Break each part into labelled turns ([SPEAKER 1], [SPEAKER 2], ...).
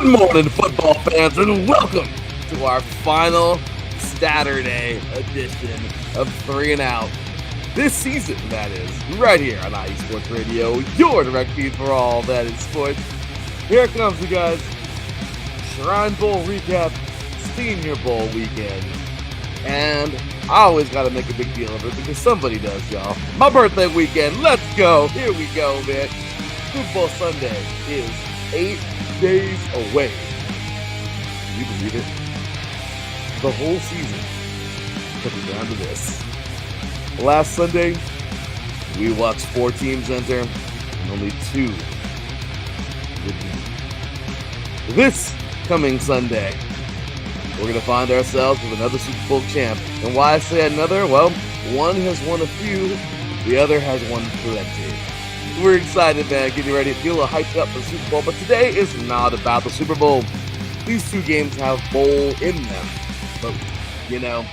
[SPEAKER 1] Good morning, football fans, and welcome to our final Saturday edition of 3 and Out. This season, that is, right here on IE Sports Radio, your direct feed for all that is sports. Here it comes, you guys. Shrine Bowl recap, Senior Bowl weekend, and I always got to make a big deal of it because somebody does, y'all. My birthday weekend, let's go. Here we go, man. Super Bowl Sunday is 8 days away. Can you believe it? The whole season comes down to this. Last Sunday, we watched 4 teams enter, and only 2 would win. This coming Sunday, we're going to find ourselves with another Super Bowl champ. And why I say another? Well, one has won a few, the other has won plenty. We're excited, man, getting ready to feel a hyped up for the Super Bowl, but today is not about the Super Bowl. These 2 games have bowl in them, but, you know,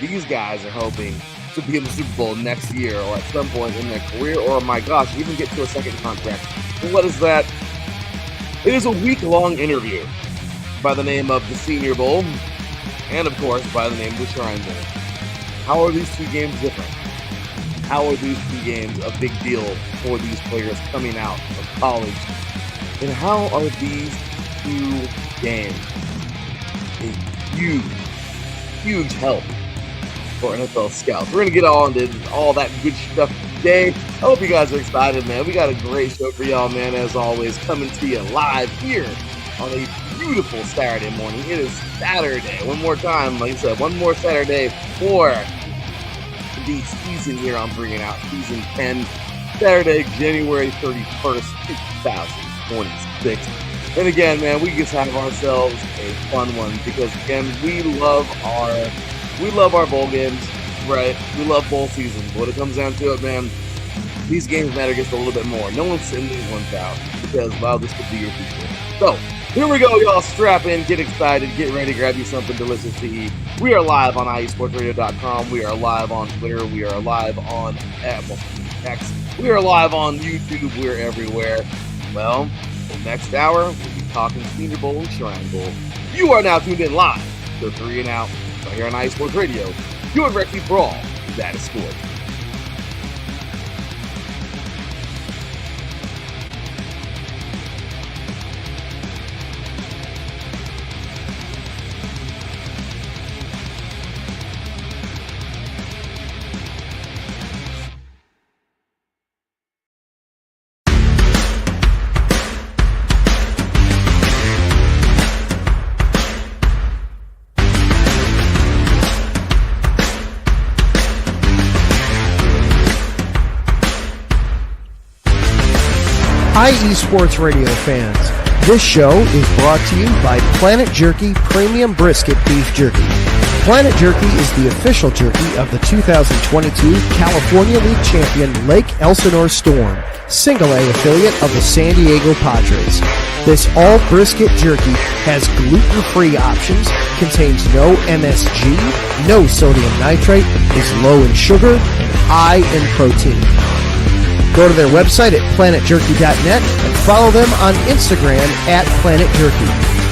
[SPEAKER 1] these guys are hoping to be in the Super Bowl next year or at some point in their career, or, my gosh, even get to a second contract. And what is that? It is a week-long interview by the name of the Senior Bowl, and, of course, by the name of the Shrine Bowl. How are these 2 games different? How are these 2 games a big deal for these players coming out of college? And how are these 2 games a huge help for NFL scouts? We're going to get on into all that good stuff today. I hope you guys are excited, man. We got a great show for y'all, man, as always, coming to you live here on a beautiful Saturday morning. It is Saturday. One more time, like I said, one more Saturday for the season here on Bringing Out Season 10, Saturday, January 31st, 2026. And again, man, we just have ourselves a fun one because, again, we love our bowl games, right? We love bowl season. But when it comes down to it, man, these games matter just a little bit more. No one's sending these ones out because, wow, this could be your future. So, here we go, y'all. Strap in, get excited, get ready, grab you something delicious to eat. We are live on IESportsRadio.com. We are live on Twitter. We are live on X. We are live on YouTube. We're everywhere. Well, the next hour, we'll be talking Senior Bowl and Shrine Bowl. You are now tuned in live to 3 and Out right here on IE Sports Radio. Your direct feed for all that is sport.
[SPEAKER 2] IE Sports Radio fans, this show is brought to you by Planet Jerky Premium Brisket Beef Jerky. Planet Jerky is the official jerky of the 2022 California League champion Lake Elsinore Storm, single-A affiliate of the San Diego Padres. This all-brisket jerky has gluten-free options, contains no MSG, no sodium nitrate, is low in sugar, and high in protein. Go to their website at planetjerky.net and follow them on Instagram at Planet Jerky.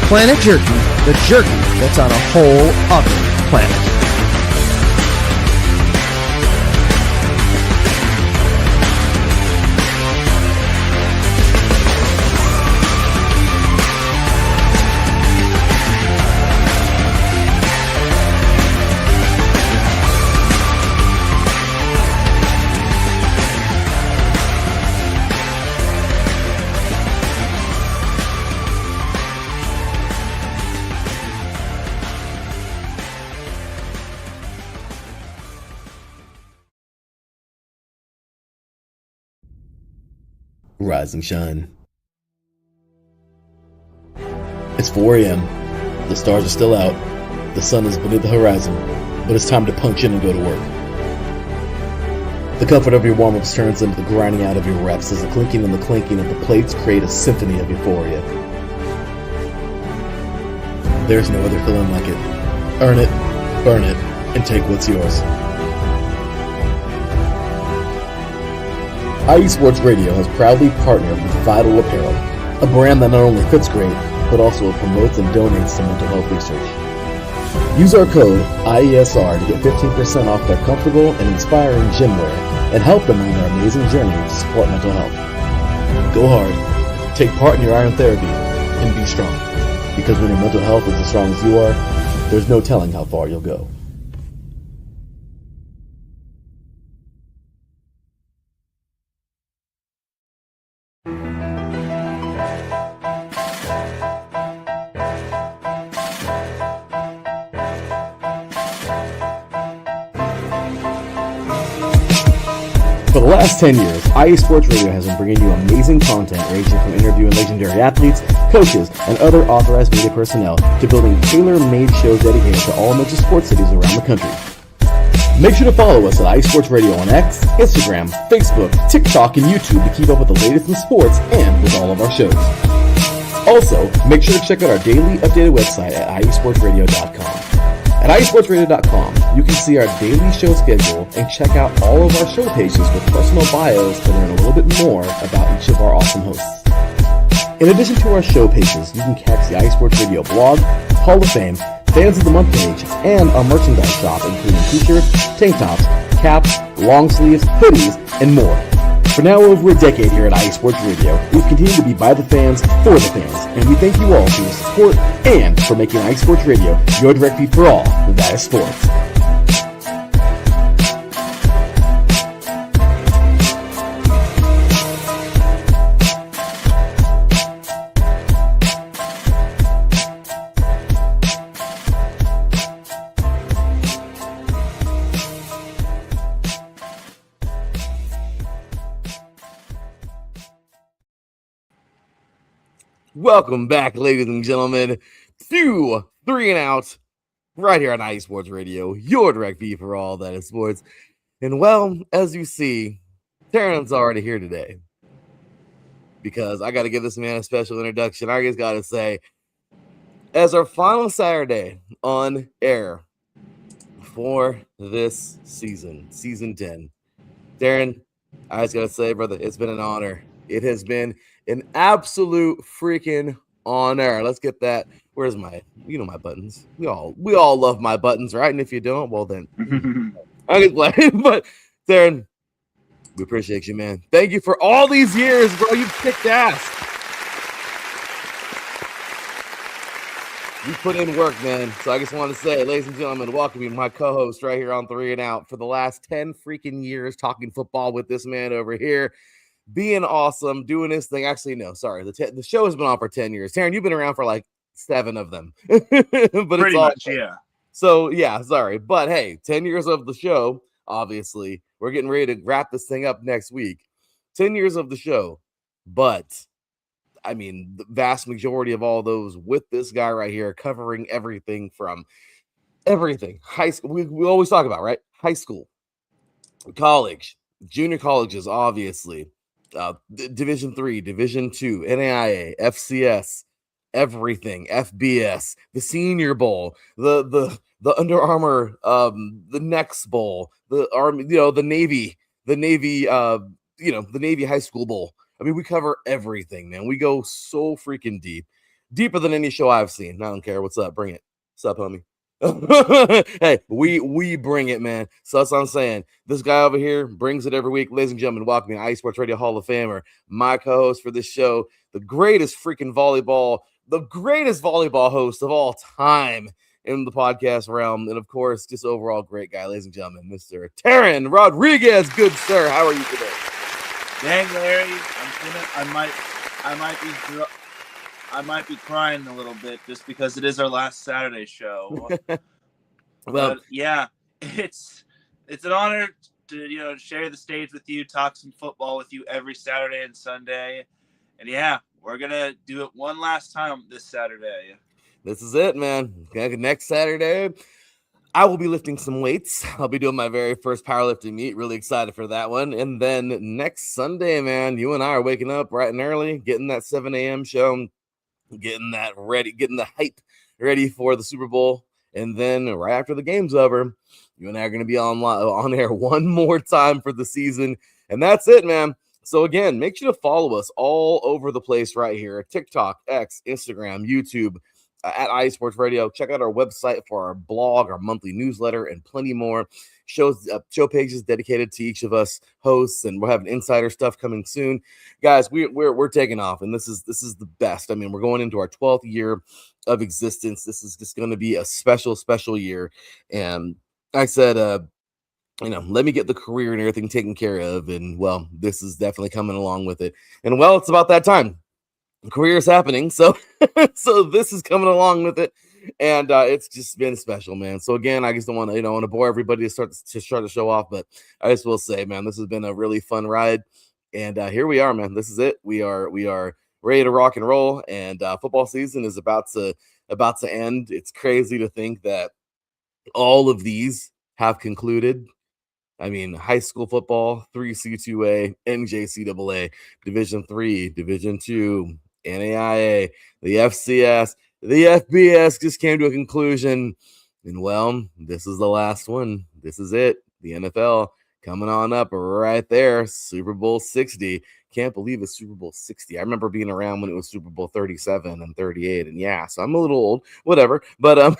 [SPEAKER 2] Planet Jerky, the jerky that's on a whole other planet.
[SPEAKER 3] Rise and shine. It's 4 a.m. The stars are still out. The sun is beneath the horizon, but it's time to punch in and go to work. The comfort of your warm-ups turns into the grinding out of your reps as the clinking and the clanking of the plates create a symphony of euphoria. There's no other feeling like it. Earn it, burn it, and take what's yours. IE Sports Radio has proudly partnered with Vital Apparel, a brand that not only fits great, but also promotes and donates to mental health research. Use our code IESR to get 15% off their comfortable and inspiring gym wear and help them on their amazing journey to support mental health. Go hard, take part in your iron therapy, and be strong. Because when your mental health is as strong as you are, there's no telling how far you'll go. For the last 10 years, IE Sports Radio has been bringing you amazing content ranging from interviewing legendary athletes, coaches, and other authorized media personnel to building tailor-made shows dedicated to all major sports cities around the country. Make sure to follow us at IE Sports Radio on X, Instagram, Facebook, TikTok, and YouTube to keep up with the latest in sports and with all of our shows. Also, make sure to check out our daily updated website at iesportsradio.com. At iesportsradio.com, you can see our daily show schedule and check out all of our show pages with personal bios to learn a little bit more about each of our awesome hosts. In addition to our show pages, you can catch the IE Sports Radio blog, Hall of Fame, Fans of the Month page, and our merchandise shop including t-shirts, tank tops, caps, long sleeves, hoodies, and more. For now over a decade here at IE Sports Radio, we've continued to be by the fans, for the fans, and we thank you all for your support and for making IE Sports Radio your direct feed for all that is sports.
[SPEAKER 1] Welcome back, ladies and gentlemen, to 3 and Out, right here on IE Sports Radio, your direct feed for all that is sports. And well, as you see, Teran's already here today because I got to give this man a special introduction. I just got to say, as our final Saturday on air for this season, season 10, Teran, I just got to say, brother, it's been an honor. It has been an absolute freaking honor. Let's get that. Where's my, my buttons? We all love my buttons, right? And if you don't, well then, I'm just playing. But Teran, we appreciate you, man. Thank you for all these years, bro. You kicked ass. You put in work, man. So I just want to say, ladies and gentlemen, welcome you, my co-host right here on 3 and Out for the last 10 freaking years, talking football with this man over here. Being awesome, doing this thing. Actually, no, sorry. The show has been on for 10 years. Teran, you've been around for like 7 of them. But
[SPEAKER 4] pretty
[SPEAKER 1] it's all
[SPEAKER 4] much, yeah.
[SPEAKER 1] So, yeah, sorry. But hey, 10 years of the show, obviously. We're getting ready to wrap this thing up next week. 10 years of the show. But, I mean, the vast majority of all those with this guy right here covering everything from everything. High school, we always talk about, right? High school, college, junior colleges, obviously. Division 3, Division 2, NAIA, FCS, everything, FBS, the Senior Bowl, the Under Armour, the Next Bowl, the Army, the Navy, the Navy High School Bowl. I mean, we cover everything, man. We go so freaking deep, deeper than any show I've seen. I don't care. What's up? Bring it. What's up, homie? Hey, we bring it, man. So that's what I'm saying. This guy over here brings it every week. Ladies and gentlemen, welcome to IE Sports Radio Hall of Famer, my co-host for this show, the greatest volleyball host of all time in the podcast realm, and of course, just overall great guy, ladies and gentlemen, Mr. Teran Rodriguez. Good sir, how are you today?
[SPEAKER 4] Dang, Larry, I might be crying a little bit just because it is our last Saturday show.
[SPEAKER 1] Well,
[SPEAKER 4] but yeah, it's an honor to share the stage with you, talk some football with you every Saturday and Sunday, and yeah, we're gonna do it one last time this Saturday.
[SPEAKER 1] This is it, man. Next Saturday, I will be lifting some weights. I'll be doing my very first powerlifting meet. Really excited for that one. And then next Sunday, man, you and I are waking up bright and early, getting that 7 a.m. show. Getting that ready, getting the hype ready for the Super Bowl. And then right after the game's over, you and I are going to be on air one more time for the season. And that's it, man. So again, make sure to follow us all over the place right here: TikTok, X, Instagram, YouTube, at IE Sports Radio. Check out our website for our blog, our monthly newsletter, and plenty more. Show pages dedicated to each of us hosts, and we'll have insider stuff coming soon, guys. We're taking off, and this is the best. I mean, we're going into our 12th year of existence. This is just going to be a special year, and I said, let me get the career and everything taken care of, and well, this is definitely coming along with it, and well, it's about that time. Career is happening, so so this is coming along with it, and it's just been special, man. So again, I just don't want to bore everybody to start the show off, but I just will say, man, this has been a really fun ride, and here we are, man. This is it. We are ready to rock and roll, and football season is about to end. It's crazy to think that all of these have concluded. I mean, high school football, 3C2A, NJCAA, Division III, Division II, NAIA, the FCS, the FBS just came to a conclusion. And well, this is the last one. This is it. The NFL coming on up right there. Super Bowl 60. Can't believe it's Super Bowl 60. I remember being around when it was Super Bowl 37 and 38. And yeah, so I'm a little old, whatever. But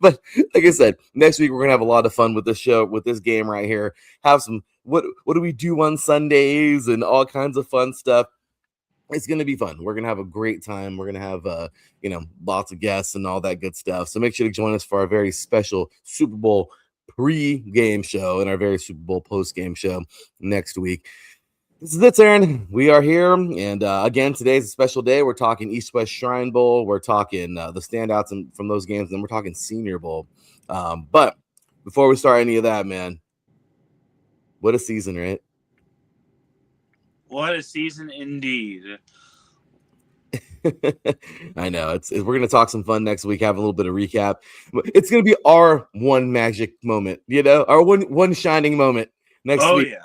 [SPEAKER 1] but like I said, next week we're gonna have a lot of fun with this show, with this game right here. Have some what do we do on Sundays and all kinds of fun stuff. It's gonna be fun. We're gonna have a great time. We're gonna have lots of guests and all that good stuff. So make sure to join us for our very special Super Bowl pre-game show and our very Super Bowl post-game show next week. This is it, Teran. We are here, and again, today's a special day. We're talking East-West Shrine Bowl. We're talking the standouts from those games, and we're talking Senior Bowl. But before we start any of that, man, what a season, right?
[SPEAKER 4] What a season indeed.
[SPEAKER 1] I know. We're going to talk some fun next week, have a little bit of recap. It's going to be our one magic moment, our one shining moment next week.
[SPEAKER 4] Yeah.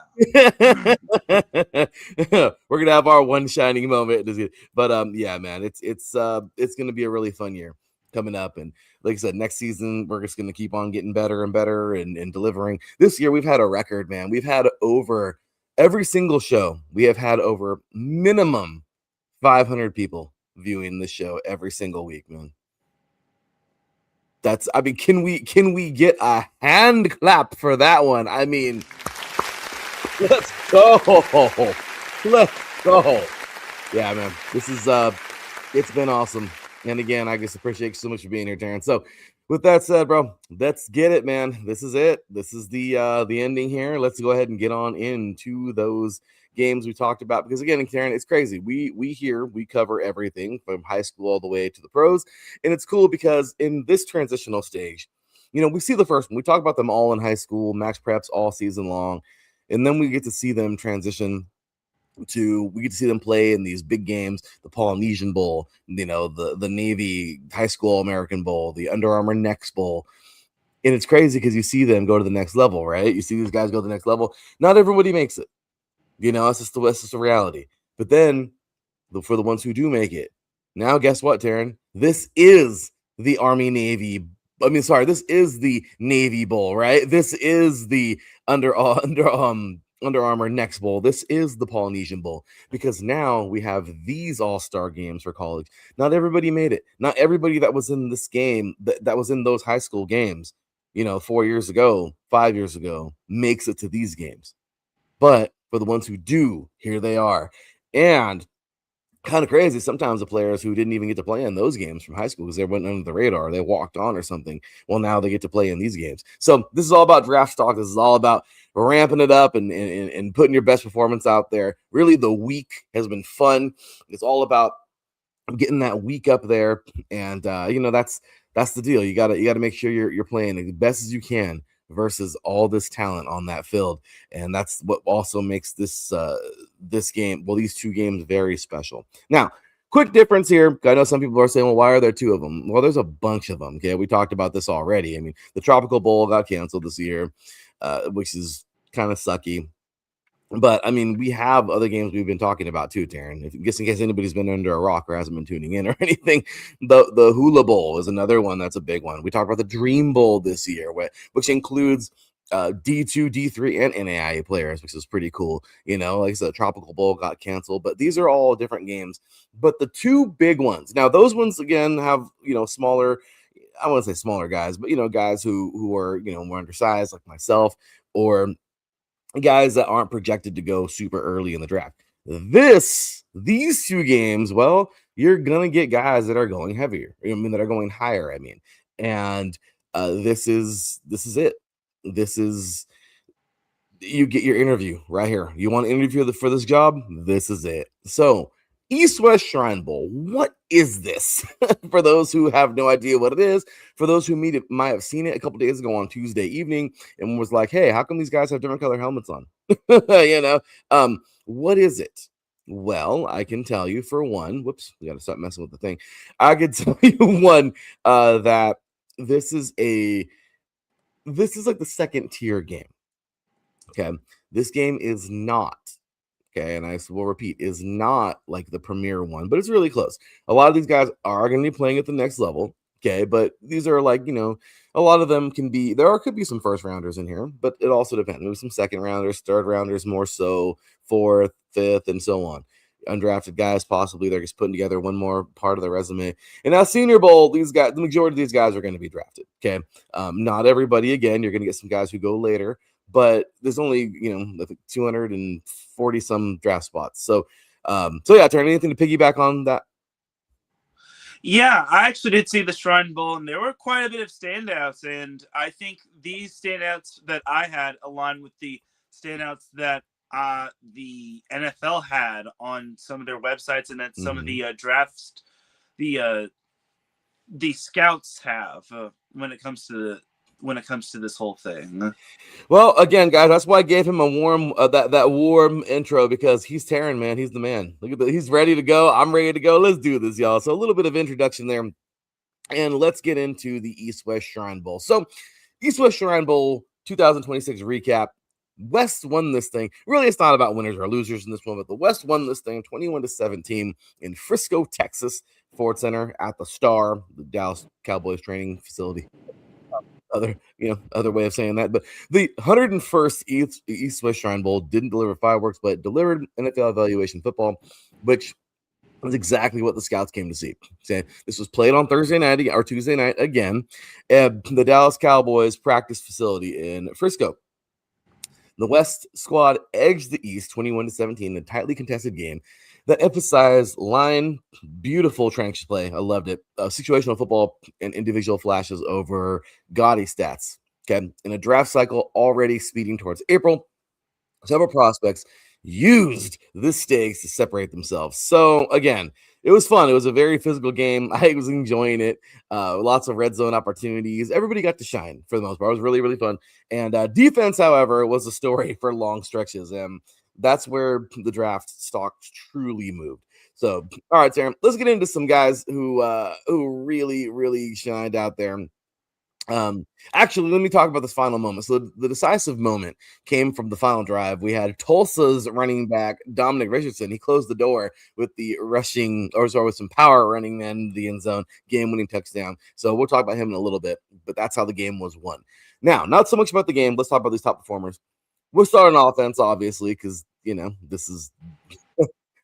[SPEAKER 1] We're gonna have our one shining moment, but yeah, man, it's gonna be a really fun year coming up, and like I said, next season we're just gonna keep on getting better and better and delivering. This year we've had a record, man. We've had over every single show. We have had over minimum 500 people viewing this show every single week, man. Can we get a hand clap for that one? I mean, let's go. Let's go. Yeah, man. This is it's been awesome. And again, I just appreciate you so much for being here, Teran. So with that said, bro, let's get it, man. This is it. This is the ending here. Let's go ahead and get on into those games we talked about, because again, Teran, it's crazy. We cover everything from high school all the way to the pros, and it's cool because in this transitional stage, we see the first one. We talk about them all in high school, max preps all season long. And then we get to see them transition we get to see them play in these big games, the Polynesian Bowl, the Navy High School American Bowl, the Under Armour Next Bowl. And it's crazy because you see them go to the next level, right? You see these guys go to the next level. Not everybody makes it. It's just the reality. But then for the ones who do make it, now guess what, Teran? This is the this is the Navy Bowl, right? This is the Under Armour Next Bowl. This is the Polynesian Bowl, because now we have these all-star games for college. Not everybody made it. Not everybody that was in this game, that was in those high school games, 4 years ago, 5 years ago, makes it to these games. But for the ones who do, here they are. And kind of crazy, sometimes the players who didn't even get to play in those games from high school because they went under the radar, they walked on or something, well, now they get to play in these games. So this is all about draft stock. This is all about ramping it up and putting your best performance out there. Really, the week has been fun. It's all about getting that week up there, and that's the deal. You gotta make sure you're playing as best as you can versus all this talent on that field. And that's what also makes this game, these two games, very special. Now, quick difference here. I know some people are saying, well, why are there two of them? Well, there's a bunch of them. Okay, we talked about this already. I mean, the Tropical Bowl got canceled this year, which is kind of sucky. But I mean, we have other games we've been talking about too, Teran. Just in case anybody's been under a rock or hasn't been tuning in or anything, the Hula Bowl is another one that's a big one. We talked about the Dream Bowl this year, which includes D2, D3, and NAIA players, which is pretty cool. Like I said, Tropical Bowl got canceled, but these are all different games. But the two big ones, now those ones again have smaller. I wouldn't say smaller guys, but guys who are more undersized like myself, or guys that aren't projected to go super early in the draft. These two games, well, you're gonna get guys that are going heavier. That are going higher. And this is it. This is you get your interview right here. You want to interview for this job? This is it. So, East-West Shrine Bowl. What is this? For those who have no idea what it is, for those who might have seen it a couple days ago on Tuesday evening and was like, "Hey, how come these guys have different color helmets on?" What is it? Well, I can tell you for one. Whoops, we got to stop messing with the thing. I can tell you one that this is like the second tier game. Okay, this game is not. Okay, and I will repeat, is not like the premier one, but it's really close. A lot of these guys are going to be playing at the next level. Okay, but these are like, a lot of them could be some first rounders in here, but it also depends. Maybe some second rounders, third rounders, more so, fourth, fifth, and so on. Undrafted guys, possibly they're just putting together one more part of their resume. And now Senior Bowl, the majority of these guys are going to be drafted. Okay, not everybody. Again, you're going to get some guys who go later, but there's only I think 240 some draft spots. So yeah, Teran, anything to piggyback on that?
[SPEAKER 4] Yeah, I actually did see the Shrine Bowl, and there were quite a bit of standouts, and I think these standouts that I had aligned with the standouts that the NFL had on some of their websites, and then some of the drafts, the scouts have when it comes to this whole thing.
[SPEAKER 1] Well, again, guys, that's why I gave him a warm that warm intro, because he's Teran, man. He's the man. Look at that. He's ready to go. I'm ready to go. Let's do this, y'all. So a little bit of introduction there, and let's get into the East-West Shrine Bowl. So East-West Shrine Bowl 2026 recap. West won this thing. Really, it's not about winners or losers in this one, but the West won this thing 21-17 in Frisco, Texas, Ford Center at the Star, the Dallas Cowboys training facility. Other way of saying that, but the 101st East-West Shrine Bowl didn't deliver fireworks, but delivered NFL evaluation football, which was exactly what the scouts came to see. Okay, this was played on Thursday night or Tuesday night again at the Dallas Cowboys practice facility in Frisco. The West squad edged the East 21-17 in a tightly contested game that emphasized line, beautiful trench play. I loved it. Situational football and individual flashes over gaudy stats. Okay, in a draft cycle already speeding towards April, several prospects used the stakes to separate themselves. So again, it was fun. It was a very physical game. I was enjoying it. Lots of red zone opportunities. Everybody got to shine for the most part. It was really, really fun. And defense, however, was a story for long stretches. And that's where the draft stock truly moved. So, all right, Teran, let's get into some guys who really, really shined out there. Actually, let me talk about this final moment. So the decisive moment came from the final drive. We had Tulsa's running back, Dominic Richardson. He closed the door with the with some power running in the end zone, game-winning touchdown. So we'll talk about him in a little bit, but that's how the game was won. Now, not so much about the game. Let's talk about these top performers. We'll start on offense, obviously, because, this is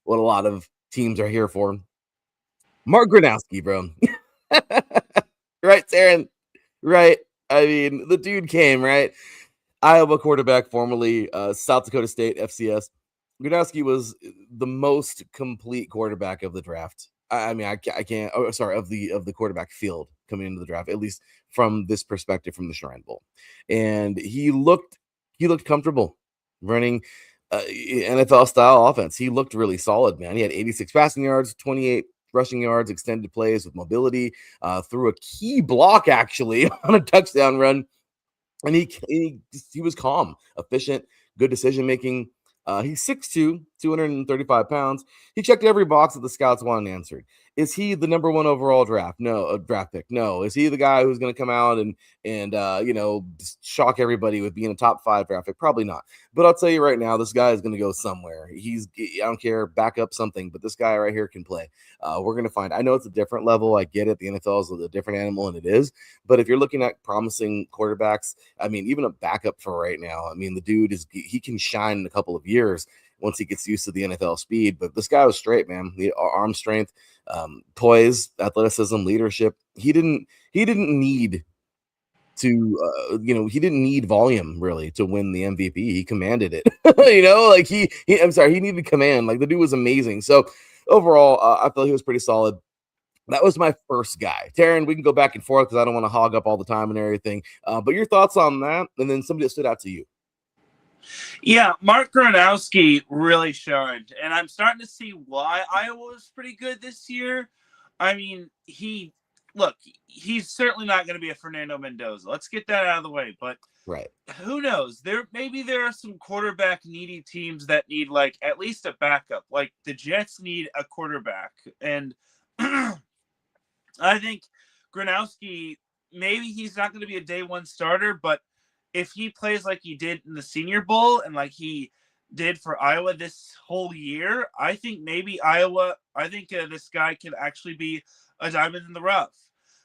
[SPEAKER 1] what a lot of teams are here for. Mark Gronowski, bro. Right, Teran? Right. I mean, the dude came, right? Iowa quarterback, formerly South Dakota State, FCS. Gronowski was the most complete quarterback of the draft. I can't. Oh, sorry, of the quarterback field coming into the draft, at least from this perspective, from the Shrine Bowl. And he looked comfortable running NFL style offense. He looked really solid, man. He had 86 passing yards, 28 rushing yards, extended plays with mobility, threw a key block actually on a touchdown run. And he was calm, efficient, good decision making. He's 6'2", 235 pounds. He checked every box that the scouts wanted answered. Is he the number 1 overall draft? No, draft pick. No. Is he the guy who's going to come out and shock everybody with being a top 5 draft pick? Probably not. But I'll tell you right now, this guy is going to go somewhere. I don't care, back up something, but this guy right here can play. We're going to find. I know it's a different level. I get it. The NFL is a different animal, and it is. But if you're looking at promising quarterbacks, I mean, even a backup for right now, I mean, the dude he can shine in a couple of years once he gets used to the NFL speed. But this guy was straight, man. The arm strength, poise, athleticism, leadership. He didn't need to he didn't need volume really to win the MVP. He commanded it. He needed command. Like, the dude was amazing. So overall, I feel he was pretty solid. That was my first guy. Teran, we can go back and forth because I don't want to hog up all the time and everything. But your thoughts on that, and then somebody that stood out to you.
[SPEAKER 4] Yeah, Mark Gronowski really shined, and I'm starting to see why Iowa was pretty good this year. I mean, he's certainly not going to be a Fernando Mendoza. Let's get that out of the way. But
[SPEAKER 1] right,
[SPEAKER 4] who knows? Maybe there are some quarterback needy teams that need like at least a backup. Like the Jets need a quarterback, and I think Gronowski, maybe he's not going to be a day 1 starter, but if he plays like he did in the Senior Bowl and like he did for Iowa this whole year, I think maybe this guy could actually be a diamond in the rough.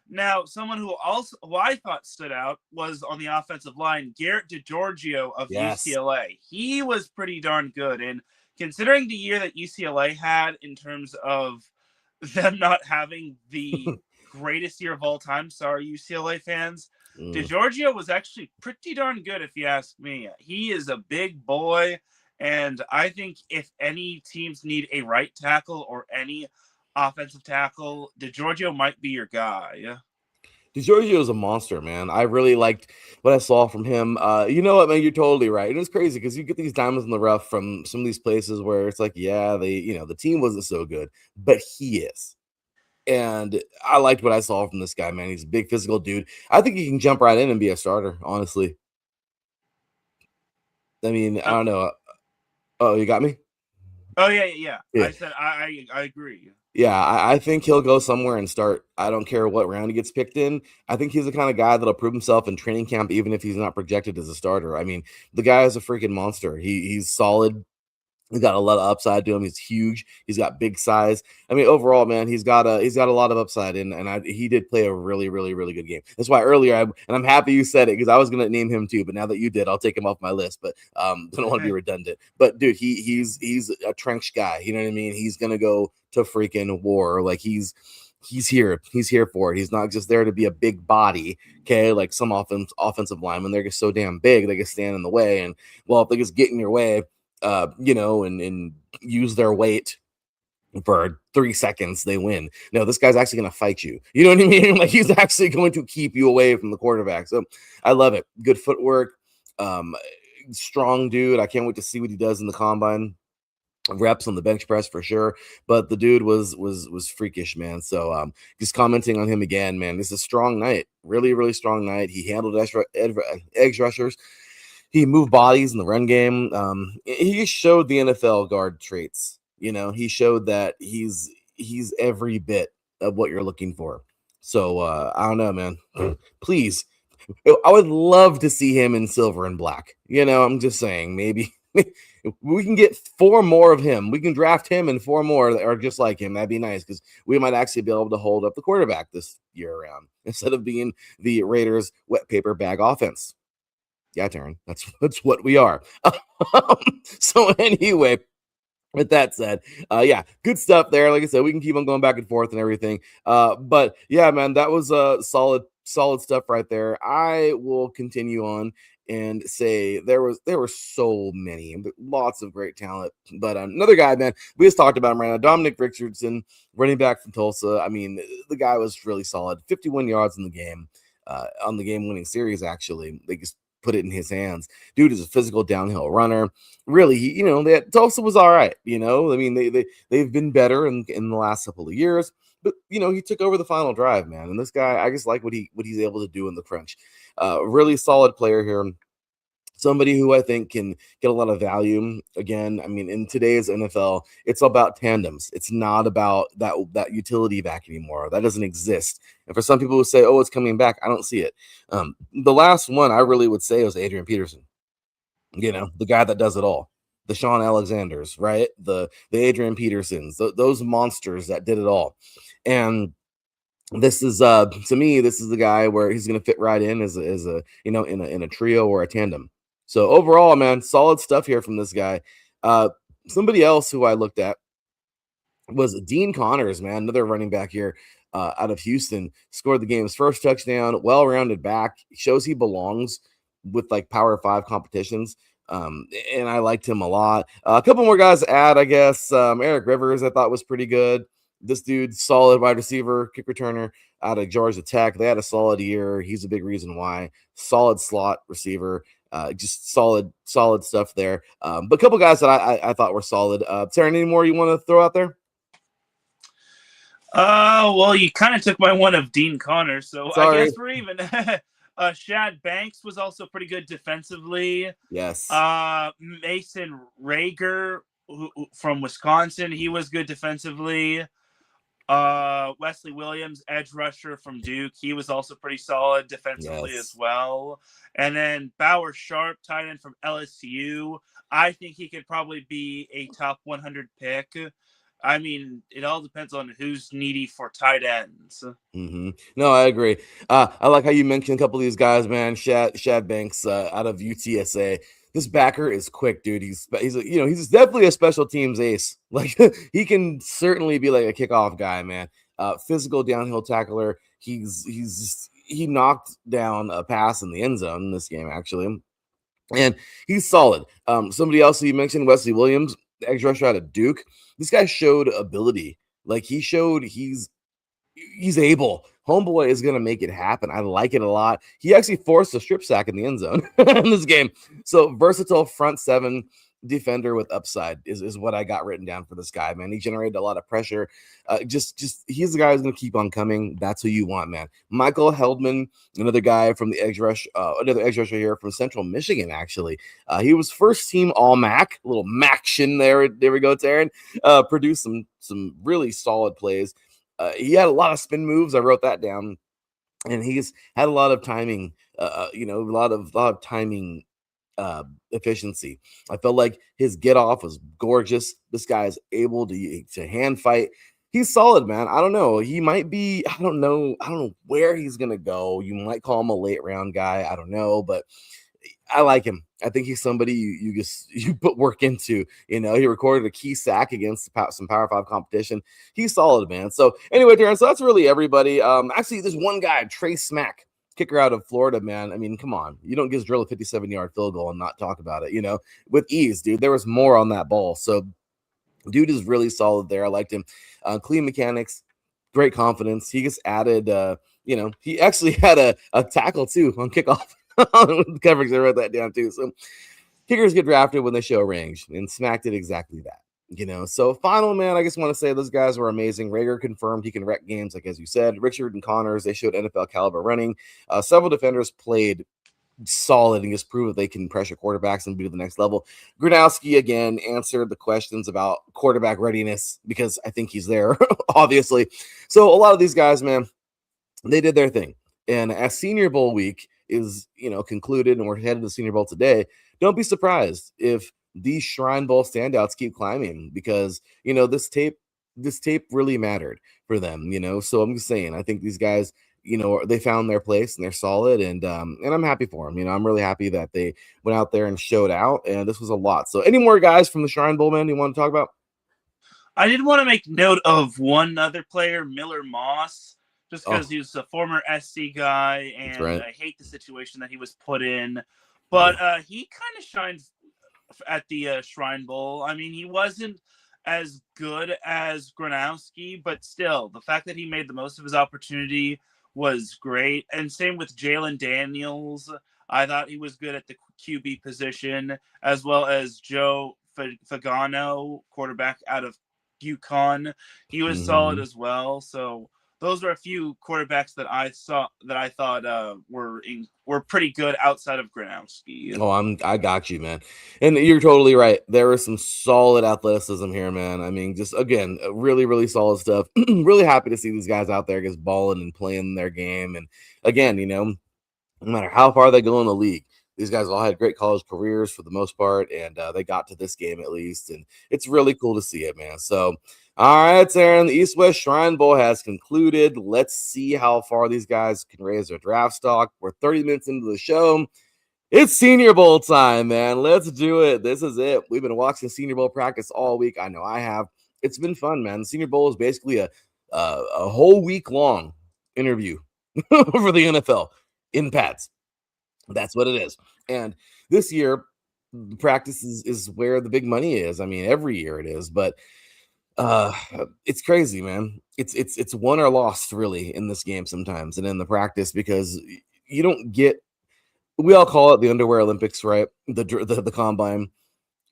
[SPEAKER 4] Now, someone who I thought stood out was on the offensive line, Garrett DiGiorgio of UCLA. He was pretty darn good. And considering the year that UCLA had in terms of them not having the greatest year of all time, sorry, UCLA fans, DiGiorgio was actually pretty darn good, if you ask me. He is a big boy, and I think if any teams need a right tackle or any offensive tackle, DiGiorgio might be your guy.
[SPEAKER 1] DiGiorgio is a monster, man. I really liked what I saw from him. You know what, man? You're totally right. It was crazy because you get these diamonds in the rough from some of these places where it's like, yeah, the team wasn't so good, but he is. And I liked what I saw from this guy, man. He's a big physical dude. I think he can jump right in and be a starter, honestly. I mean, I don't know. Oh, you got me?
[SPEAKER 4] Oh, yeah. I said I agree.
[SPEAKER 1] Yeah, I think he'll go somewhere and start. I don't care what round he gets picked in. I think he's the kind of guy that'll prove himself in training camp, even if he's not projected as a starter. I mean, the guy is a freaking monster. He's solid. He's got a lot of upside to him. He's huge. He's got big size. I mean, overall, man, he's got a lot of upside, and he did play a really, really, really good game. That's why earlier, and I'm happy you said it because I was going to name him too, but now that you did, I'll take him off my list. But I don't want to be redundant. But dude, he's a trench guy. You know what I mean? He's going to go to freaking war. Like he's here. He's here for it. He's not just there to be a big body. Okay, like some offensive linemen, they're just so damn big they can stand in the way. And well, if they just get in your way, and use their weight for 3 seconds, they win. No, this guy's actually going to fight you. You know what I mean? Like he's actually going to keep you away from the quarterback. So I love it. Good footwork, strong dude. I can't wait to see what he does in the combine. Reps on the bench press for sure, but the dude was freakish, man. So just commenting on him again, man. This is a strong night, really, really strong night. He handled edge rushers. He moved bodies in the run game. He showed the NFL guard traits. You know, he showed that he's every bit of what you're looking for. So I don't know, man. Please, I would love to see him in silver and black. You know, I'm just saying, maybe we can get 4 more of him. We can draft him and 4 more that are just like him. That'd be nice because we might actually be able to hold up the quarterback this year around instead of being the Raiders' wet paper bag offense. Yeah, Teran, that's what we are. So anyway, with that said, yeah, good stuff there. Like I said, we can keep on going back and forth and everything. But yeah, man, that was solid stuff right there. I will continue on and say there were so many, lots of great talent. But another guy, man, we just talked about him right now, Dominic Richardson, running back from Tulsa. I mean, the guy was really solid, 51 yards in the game, on the game-winning series. Actually, they just put it in his hands. Dude is a physical downhill runner. Really, Tulsa was all right. I mean, they've been better in the last couple of years, but he took over the final drive, man. And this guy, I just like what he's able to do in the crunch. Really solid player here. Somebody who I think can get a lot of value. Again, I mean, in today's NFL, it's about tandems. It's not about that utility back anymore. That doesn't exist. And for some people who say, "Oh, it's coming back," I don't see it. The last one I really would say was Adrian Peterson. The guy that does it all. The Sean Alexanders, right? The Adrian Petersons, those monsters that did it all. And this is to me, this is the guy where he's going to fit right in as a in a trio or a tandem. So overall, man, solid stuff here from this guy. Somebody else who I looked at was Dean Connors, man, another running back here out of Houston, scored the game's first touchdown, well-rounded back, shows he belongs with like Power 5 competitions. And I liked him a lot. A couple more guys to add, I guess. Eric Rivers, I thought was pretty good. This dude, solid wide receiver, kick returner out of Georgia Tech. They had a solid year. He's a big reason why. Solid slot receiver. Just solid stuff there. But a couple guys that I thought were solid. Teran, any more you want to throw out there?
[SPEAKER 4] Well, you kind of took my one of Dean Connors, so
[SPEAKER 1] Sorry.
[SPEAKER 4] I guess we're even. Shad Banks was also pretty good defensively.
[SPEAKER 1] Yes.
[SPEAKER 4] Mason Rager from Wisconsin, he was good defensively. Wesley Williams, edge rusher from Duke, he was also pretty solid defensively as well. And then Bauer Sharp, tight end from LSU. I think he could probably be a top 100 pick. I mean, it all depends on who's needy for tight ends.
[SPEAKER 1] Mm-hmm. No, I agree. I like how you mentioned a couple of these guys, man. Shad Banks out of UTSA. This backer is quick, dude. He's definitely a special teams ace. Like he can certainly be like a kickoff guy, man. Physical downhill tackler. He knocked down a pass in the end zone in this game, actually, and he's solid. Somebody else who you mentioned, Wesley Williams, edge rusher out of Duke. This guy showed ability. Like he showed he's able. Homeboy is going to make it happen. I like it a lot. He actually forced a strip sack in the end zone in this game. So versatile front seven defender with upside is what I got written down for this guy, man. He generated a lot of pressure. Just he's the guy who's going to keep on coming. That's who you want, man. Michael Heldman, another guy from the edge rush, another edge rusher here from Central Michigan, actually. He was first team all MAC, a little MAC-shin there. There we go, Teran. Produced some really solid plays. He had a lot of spin moves. I wrote that down, and he's had a lot of timing. A lot of timing efficiency. I felt like his get off was gorgeous. This guy is able to hand fight. He's solid, man. I don't know. He might be. I don't know where he's gonna go. You might call him a late round guy. I don't know, but I like him. I think he's somebody you put work into. He recorded a key sack against some Power 5 competition. He's solid, man. So anyway, Darren, so that's really everybody. Actually, there's one guy, Trey Smack, kicker out of Florida, man. I mean, come on. You don't just drill a 57-yard field goal and not talk about it, with ease, dude. There was more on that ball. So dude is really solid there. I liked him. Clean mechanics, great confidence. He just added, he actually had a tackle too on kickoff. Coverage, I wrote that down too. So kickers get drafted when they show range, and Smack did exactly that. So final, man, I just want to say those guys were amazing. Rager confirmed he can wreck games, like as you said. Richard and Connors, they showed NFL caliber running. Several defenders played solid and just proved that they can pressure quarterbacks and be to the next level. Gronowski again answered the questions about quarterback readiness because I think he's there, obviously. So a lot of these guys, man, they did their thing. And as Senior Bowl week is, concluded and we're headed to the Senior Bowl today, don't be surprised if these Shrine Bowl standouts keep climbing because, this tape really mattered for them, So I'm just saying, I think these guys, they found their place and they're solid and I'm happy for them. I'm really happy that they went out there and showed out, and this was a lot. So any more guys from the Shrine Bowl, man, you want to talk about?
[SPEAKER 4] I did want to make note of one other player, Miller Moss, just because he was a former SC guy, and
[SPEAKER 1] right.
[SPEAKER 4] I hate the situation that he was put in. But he kind of shines at the Shrine Bowl. I mean, he wasn't as good as Gronowski, but still, the fact that he made the most of his opportunity was great. And same with Jalen Daniels. I thought he was good at the QB position, as well as Joe Fagano, quarterback out of UConn. He was solid as well. So those are a few quarterbacks that I thought were pretty good outside of Gronowski.
[SPEAKER 1] Oh, I got you, man. And you're totally right. There was some solid athleticism here, man. I mean, just again, really, really solid stuff. Really happy to see these guys out there just balling and playing their game. And again, no matter how far they go in the league, these guys all had great college careers for the most part, and they got to this game at least. And it's really cool to see it, man. So, all right, Teran, the East-West Shrine Bowl has concluded. Let's see how far these guys can raise their draft stock. We're 30 minutes into the show. It's Senior Bowl time, man. Let's do it. This is it. We've been watching Senior Bowl practice all week. I know I have. It's been fun, man. The Senior Bowl is basically a whole week-long interview for the NFL in pads. That's what it is. And this year, practice is where the big money is. I mean, every year it is, but it's crazy, man. It's won or lost really in this game sometimes and in the practice, because you don't get, we all call it the underwear Olympics, right? The combine.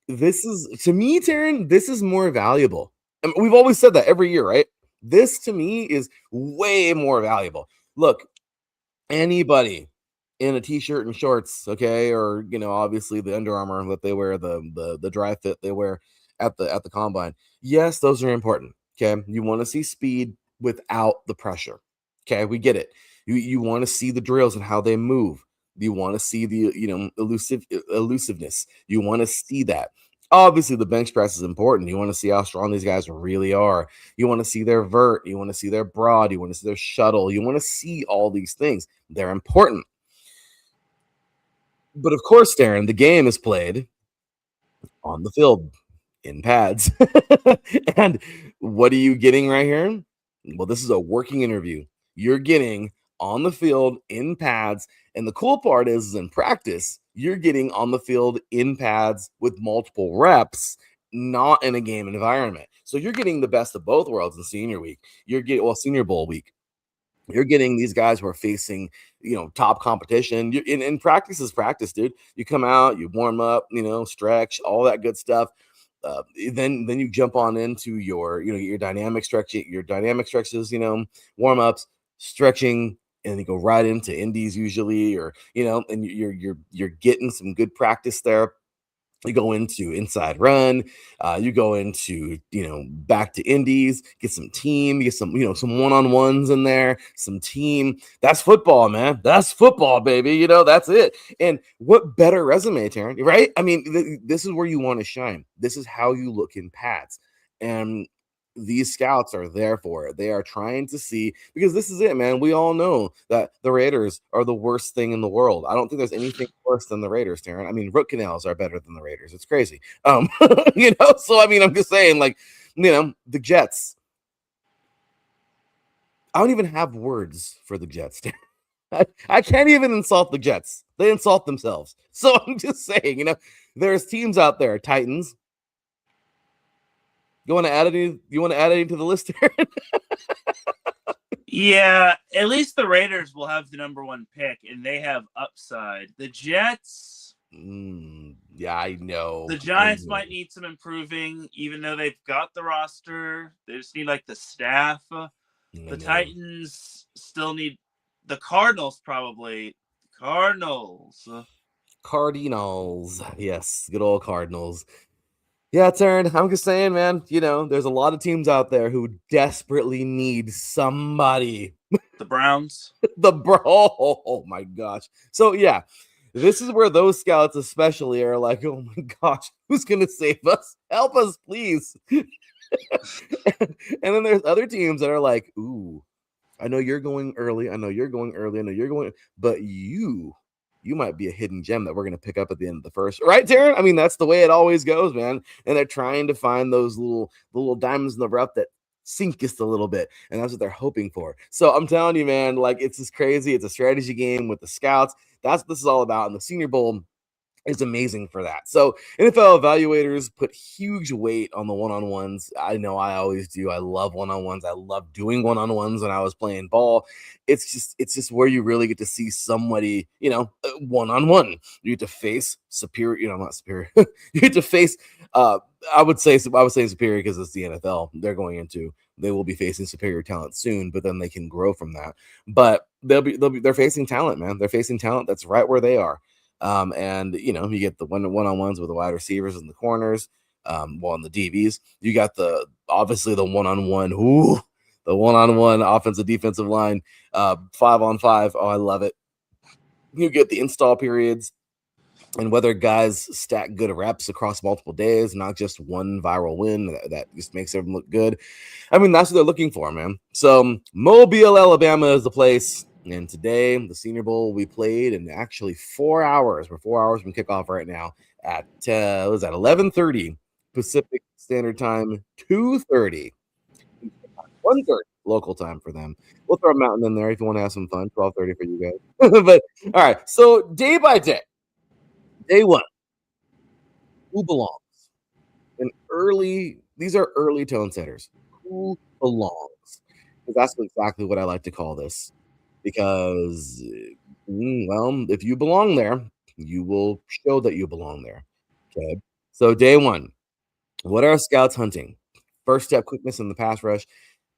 [SPEAKER 1] This is, to me, Teran, this is more valuable. I mean, we've always said that every year, right? This to me is way more valuable. Look, anybody in a t-shirt and shorts, okay, or obviously the Under Armour that they wear, the dry fit they wear at the combine. Yes, those are important. Okay, you want to see speed without the pressure. Okay, we get it. You want to see the drills and how they move. You want to see the elusiveness. You want to see that. Obviously, the bench press is important. You want to see how strong these guys really are. You want to see their vert. You want to see their broad. You want to see their shuttle. You want to see all these things. They're important. But of course, Teran, the game is played on the field in pads. And what are you getting right here? Well, this is a working interview. You're getting on the field in pads. And the cool part is in practice, you're getting on the field in pads with multiple reps, not in a game environment. So you're getting the best of both worlds in senior week. Senior bowl week. You're getting these guys who are facing, top competition. In practice is practice, dude. You come out, you warm up, stretch, all that good stuff. Then you jump on into your dynamic stretching, your dynamic stretches, warm ups, stretching, and you go right into indies usually, or and you're getting some good practice there. You go into inside run, you go into, back to indies, get some team, get some, some one-on-ones in there, some team. That's football, man. That's football, baby. That's it. And what better resume, Teran, right? I mean, this is where you want to shine. This is how you look in pads. And these scouts are there for it. They are trying to see, because this is it, man. We all know that the Raiders are the worst thing in the world. I don't think there's anything worse than the Raiders, Teran. I mean, root canals are better than the Raiders. It's crazy. So I mean, I'm just saying, like, the Jets. I don't even have words for the Jets. I can't even insult the Jets. They insult themselves. So I'm just saying, there's teams out there, Titans. You want to add any to the list here?
[SPEAKER 4] Yeah, at least the Raiders will have the number one pick, and they have upside. The Jets,
[SPEAKER 1] yeah, I know.
[SPEAKER 4] The Giants might need some improving, even though they've got the roster. They just need the staff. The Titans still need the Cardinals, probably. Cardinals,
[SPEAKER 1] yes, good old Cardinals. Yeah, Teran, I'm just saying, man, there's a lot of teams out there who desperately need somebody.
[SPEAKER 4] The Browns.
[SPEAKER 1] Oh my gosh. So, yeah, this is where those scouts especially are like, oh my gosh, who's going to save us? Help us, please. And then there's other teams that are like, ooh, I know you're going early. But you might be a hidden gem that we're going to pick up at the end of the first. Right, Teran? I mean, that's the way it always goes, man. And they're trying to find those little diamonds in the rough that sink just a little bit. And that's what they're hoping for. So I'm telling you, man, it's just crazy. It's a strategy game with the scouts. That's what this is all about. And the Senior Bowl is amazing for that. So NFL evaluators put huge weight on the one-on-ones. I know I always do. I love one-on-ones. I love doing one-on-ones when I was playing ball. It's just where you really get to see somebody, one-on-one. You get to face superior, not superior. You get to face I would say superior because it's the NFL they're going into. They will be facing superior talent soon, but then they can grow from that. But they're facing talent, man. They're facing talent that's right where they are. And you get the one-on-ones with the wide receivers and the corners, and the DBs. You got obviously the one-on-one, the one-on-one offensive defensive line, 5-on-5. Oh, I love it. You get the install periods and whether guys stack good reps across multiple days, not just one viral win that just makes everyone look good. I mean, that's what they're looking for, man. So Mobile, Alabama is the place. And today, the Senior Bowl, we played in actually 4 hours. We're 4 hours from kickoff right now at, 11:30 Pacific Standard Time, 2:30, 1:30 local time for them. We'll throw a mountain in there if you want to have some fun, 12:30 for you guys. But, all right, so day by day, day one, who belongs? These are early tone setters. Who belongs? Because that's exactly what I like to call this. Because, if you belong there, you will show that you belong there. Okay. So day one, what are scouts hunting? First step quickness in the pass rush,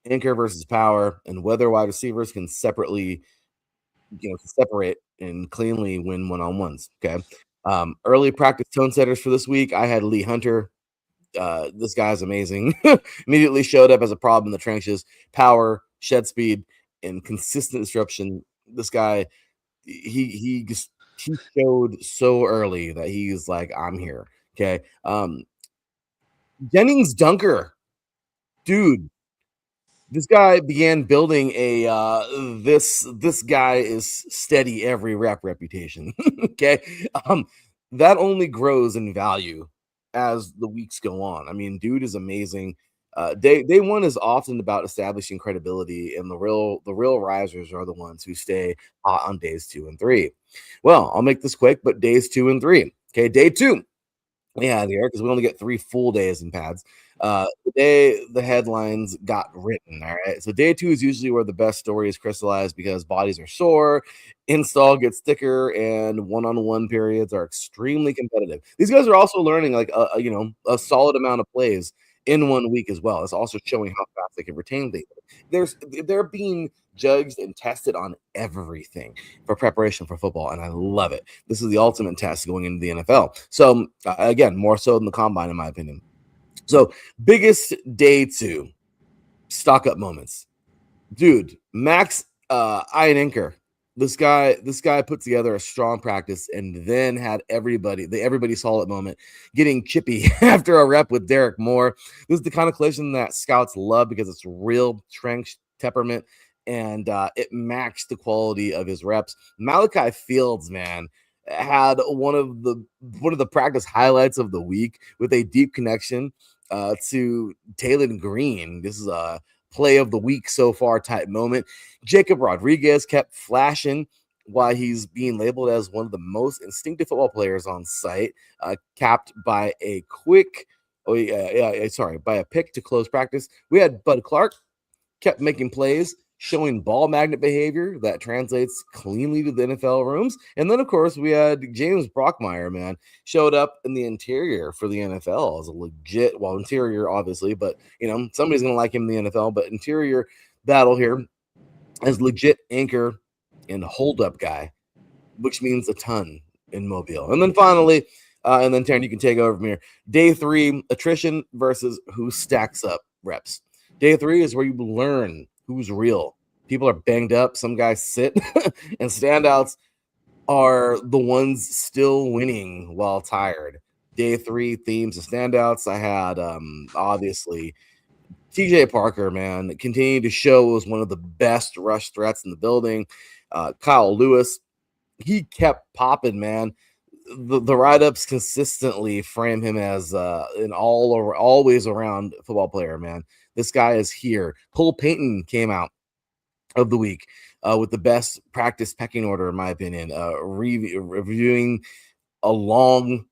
[SPEAKER 1] anchor versus power, and whether wide receivers can separate and cleanly win one-on-ones. Okay. Early practice tone setters for this week. I had Lee Hunter. This guy's amazing. Immediately showed up as a problem in the trenches. Power, shed speed, and consistent disruption. This guy, he showed so early that he's like, I'm here. Okay. Jennings Dunker, dude. This guy began building a this guy is steady every rep reputation. Okay. That only grows in value as the weeks go on. I mean, dude is amazing. Day one is often about establishing credibility, and the real risers are the ones who stay hot on days 2 and 3. Well, I'll make this quick, but days 2 and 3. Okay, day 2. Yeah, here because we only get 3 full days in pads. The day the headlines got written. All right. So day 2 is usually where the best story is crystallized because bodies are sore, install gets thicker, and one-on-one periods are extremely competitive. These guys are also learning like a solid amount of plays in 1 week as well. It's also showing how fast they can retain things. They're being judged and tested on everything for preparation for football, and I love it. This is the ultimate test going into the NFL. So again, more so than the combine, in my opinion. So biggest day 2 stock up moments, dude. Max Ianenker. This guy put together a strong practice and then had everybody saw it moment, getting chippy after a rep with Derek Moore. This is the kind of collision that scouts love because it's real strength, temperament, and it matched the quality of his reps. Malachi Fields, man, had one of the practice highlights of the week with a deep connection to Teran Green. This is a play of the week so far type moment. Jacob Rodriguez kept flashing while he's being labeled as one of the most instinctive football players on site, capped by a by a pick to close practice. We had Bud Clark kept making plays, showing ball magnet behavior that translates cleanly to the NFL rooms. And then, of course, we had James Brockmeyer, man, showed up in the interior for the NFL as a legit, interior, obviously, but, somebody's going to like him in the NFL, but interior battle here as legit anchor and hold-up guy, which means a ton in Mobile. And then finally, and then Teran, you can take over from here. Day 3, attrition versus who stacks up reps. Day 3 is where you learn who's real. People are banged up. Some guys sit, and standouts are the ones still winning while tired. Day 3 themes of standouts. I had obviously TJ Parker, man, continued to show as one of the best rush threats in the building. Kyle Lewis, he kept popping, man. The write-ups consistently frame him as an always around football player, man. This guy is here. Cole Payton came out of the week with the best practice pecking order, in my opinion, reviewing along,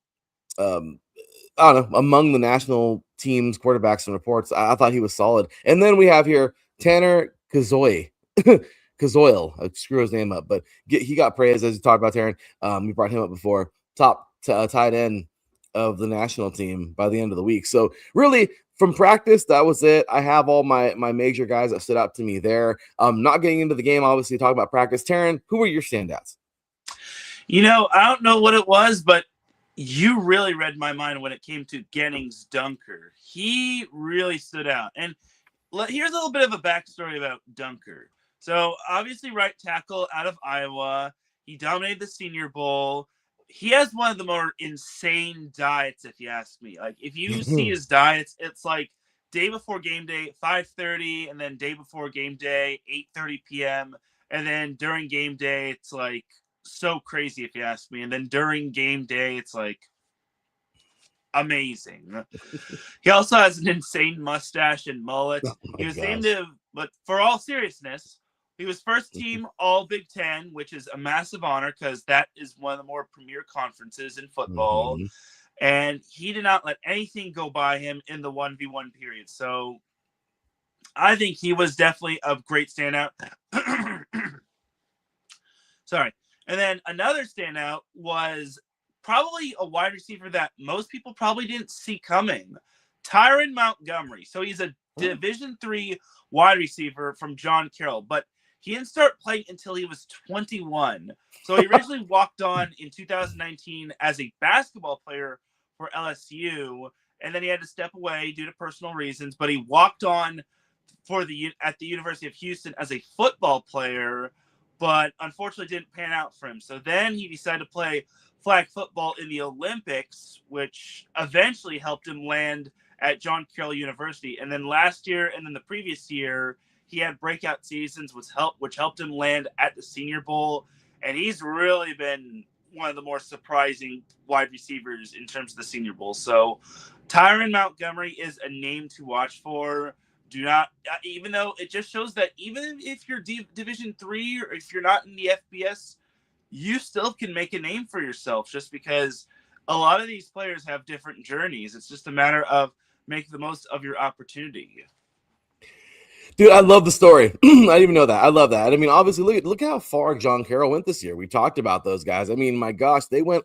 [SPEAKER 1] among the national team's quarterbacks and reports. I thought he was solid. And then we have here Tanner Kazoil. I screw his name up, but he got praise, as you talked about, Teran. We brought him up before. Top tight end of the national team by the end of the week. So really, from practice, that was it. I have all my major guys that stood out to me there. Not getting into the game, obviously, talk about practice. Teran, who were your standouts?
[SPEAKER 4] I don't know what it was, but you really read my mind when it came to Genning's dunker. He really stood out. And here's a little bit of a backstory about Dunker. So obviously right tackle out of Iowa. He dominated the Senior Bowl. He has one of the more insane diets, if you ask me. Like, if you see his diets, it's like day before game day, 5:30, and then day before game day, 8:30 p.m. And then during game day, it's like so crazy, if you ask me. And then during game day, it's like amazing. He also has an insane mustache and mullet. He was named but for all seriousness, he was first team All Big Ten, which is a massive honor because that is one of the more premier conferences in football. And he did not let anything go by him in the 1v1 period. So I think he was definitely a great standout. Sorry. And then another standout was probably a wide receiver that most people probably didn't see coming, Tyron Montgomery. So he's a Division III wide receiver from John Carroll, but he didn't start playing until he was 21. So he originally walked on in 2019 as a basketball player for LSU, and then he had to step away due to personal reasons, but he walked on at the University of Houston as a football player, but unfortunately didn't pan out for him. So then he decided to play flag football in the Olympics, which eventually helped him land at John Carroll University. And then last year and then the previous year, he had breakout seasons, which helped him land at the Senior Bowl. And he's really been one of the more surprising wide receivers in terms of the Senior Bowl. So Tyron Montgomery is a name to watch for. Do not, even though it just shows that even if you're Division III or if you're not in the FBS, you still can make a name for yourself just because a lot of these players have different journeys. It's just a matter of making the most of your opportunity.
[SPEAKER 1] Dude, I love the story. I didn't even know that. I love that. I mean, obviously, look how far John Carroll went this year. We talked about those guys. I mean, my gosh, they went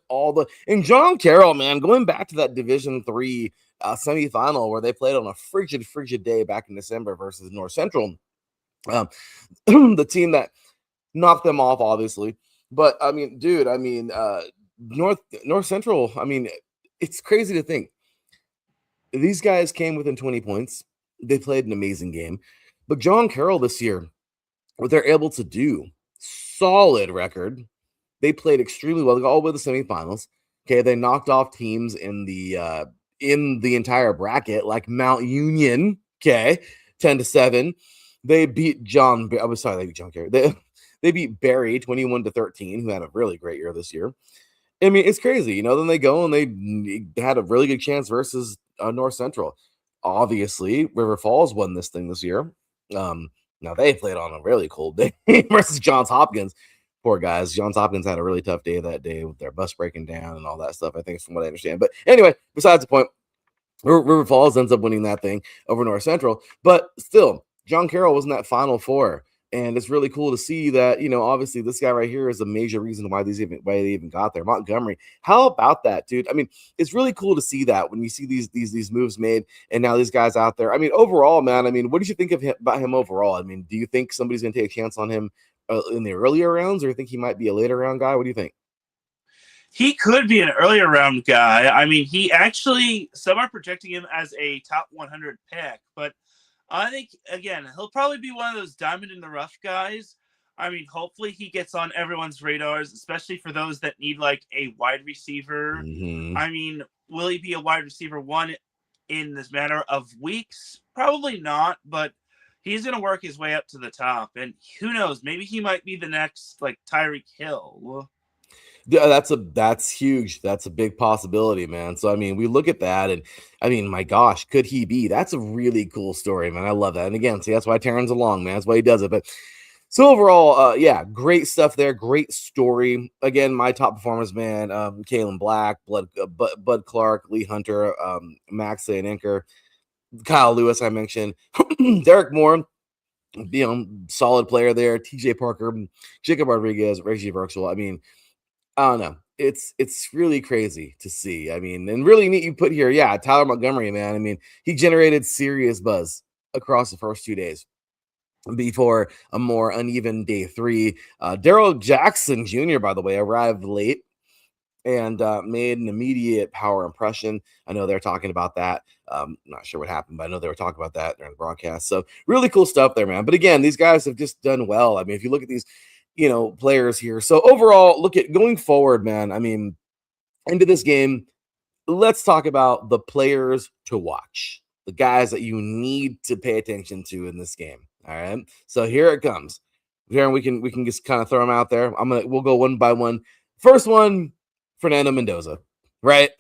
[SPEAKER 1] and John Carroll, man, going back to that Division III semifinal where they played on a frigid day back in December versus North Central, the team that knocked them off, obviously. But I mean, dude, North Central. I mean, it's crazy to think these guys came within 20 points. They played an amazing game. But John Carroll this year, what they're able to do, solid record. They played extremely well. They got all the way to the semifinals. Okay, they knocked off teams in the entire bracket, like Mount Union. Okay, 10-7. They beat John. I was sorry, they beat John Carroll. They beat Barry 21-13, who had a really great year this year. I mean, it's crazy, Then they go and they had a really good chance versus North Central. Obviously, River Falls won this thing this year. Now they played on a really cold day versus Johns Hopkins. Poor guys. Johns Hopkins had a really tough day that day with their bus breaking down and all that stuff, I think, from what I understand. But anyway, besides the point, River Falls ends up winning that thing over North Central. But still, John Carroll was in that Final Four. And it's really cool to see that, obviously this guy right here is a major reason why they even got there. Montgomery. How about that, dude? I mean, it's really cool to see that when you see these moves made and now these guys out there. I mean, overall, man, what did you think about him overall? I mean, do you think somebody's going to take a chance on him in the earlier rounds, or do you think he might be a later round guy? What do you think?
[SPEAKER 4] He could be an earlier round guy. I mean, some are projecting him as a top 100 pick, but I think, again, he'll probably be one of those diamond in the rough guys. I mean, hopefully he gets on everyone's radars, especially for those that need like a wide receiver.
[SPEAKER 1] Mm-hmm.
[SPEAKER 4] I mean, will he be a wide receiver one in this matter of weeks? Probably not, but he's going to work his way up to the top. And who knows, maybe he might be the next like Tyreek Hill.
[SPEAKER 1] Yeah, that's huge. That's a big possibility, man. So, I mean, we look at that and my gosh, could he be? That's a really cool story, man. I love that. And again, see, that's why Teran's along, man. That's why he does it. But so overall, yeah, great stuff there. Great story. Again, my top performers, man, Kalen Black, Bud Clark, Lee Hunter, Max Anker, Kyle Lewis, I mentioned, Derek Moore, solid player there. TJ Parker, Jacob Rodriguez, Reggie Virtual. I mean, I don't know. It's really crazy to see. I mean, and really neat you put here. Yeah, Tyler Montgomery, man. I mean, he generated serious buzz across the first 2 days before a more uneven day 3. Daryl Jackson Jr., by the way, arrived late and made an immediate power impression. I know they're talking about that. Not sure what happened, but I know they were talking about that during the broadcast. So really cool stuff there, man. But again, these guys have just done well. I mean, if you look at these, players here. So overall, look at going forward, man. I mean, into this game, let's talk about the players to watch, the guys that you need to pay attention to in this game. All right. So here it comes. Here we can just kind of throw them out there. We'll go one by one. First one, Fernando Mendoza, right?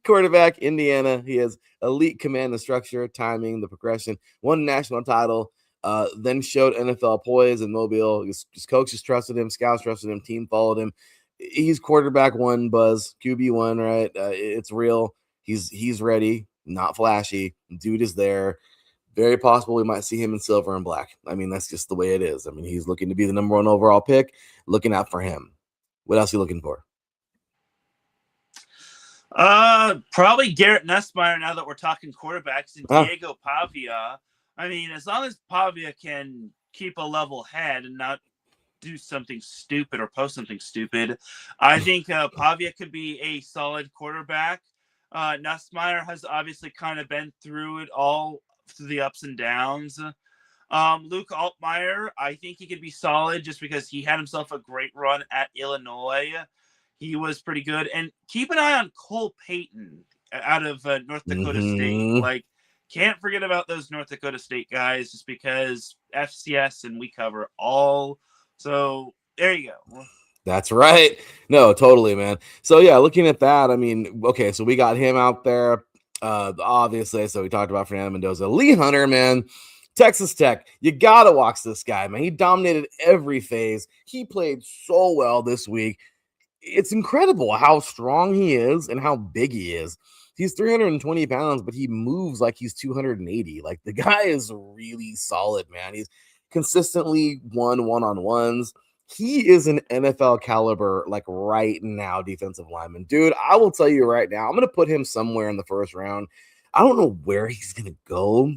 [SPEAKER 1] Quarterback, Indiana. He has elite command and structure, timing, the progression, won a national title, then showed NFL poise in Mobile. His coaches trusted him, scouts trusted him, team followed him. He's quarterback one buzz, QB one, right? It's real. He's ready, not flashy. Dude is there. Very possible we might see him in silver and black. I mean, that's just the way it is. I mean, he's looking to be the number 1 overall pick. Looking out for him. What else are you looking for?
[SPEAKER 4] Probably Garrett Nussmeier now that we're talking quarterbacks, and Diego Pavia. I mean, as long as Pavia can keep a level head and not do something stupid or post something stupid, I think Pavia could be a solid quarterback. Nussmeier has obviously kind of been through it all, through the ups and downs. Luke Altmaier, I think he could be solid just because he had himself a great run at Illinois. He was pretty good. And keep an eye on Cole Payton out of North Dakota State. Like, can't forget about those North Dakota State guys just because FCS and we cover all. So there you go.
[SPEAKER 1] That's right. No, totally, man. So yeah, looking at that, I mean, okay, so we got him out there, obviously. So we talked about Fernando Mendoza. Lee Hunter, man, Texas Tech. You gotta watch this guy, man. He dominated every phase. He played so well this week. It's incredible how strong he is and how big he is. He's 320 pounds, but he moves like he's 280. Like, the guy is really solid, man. He's consistently won one-on-ones. He is an NFL caliber, like, right now, defensive lineman. Dude, I will tell you right now, I'm going to put him somewhere in the first round. I don't know where he's going to go.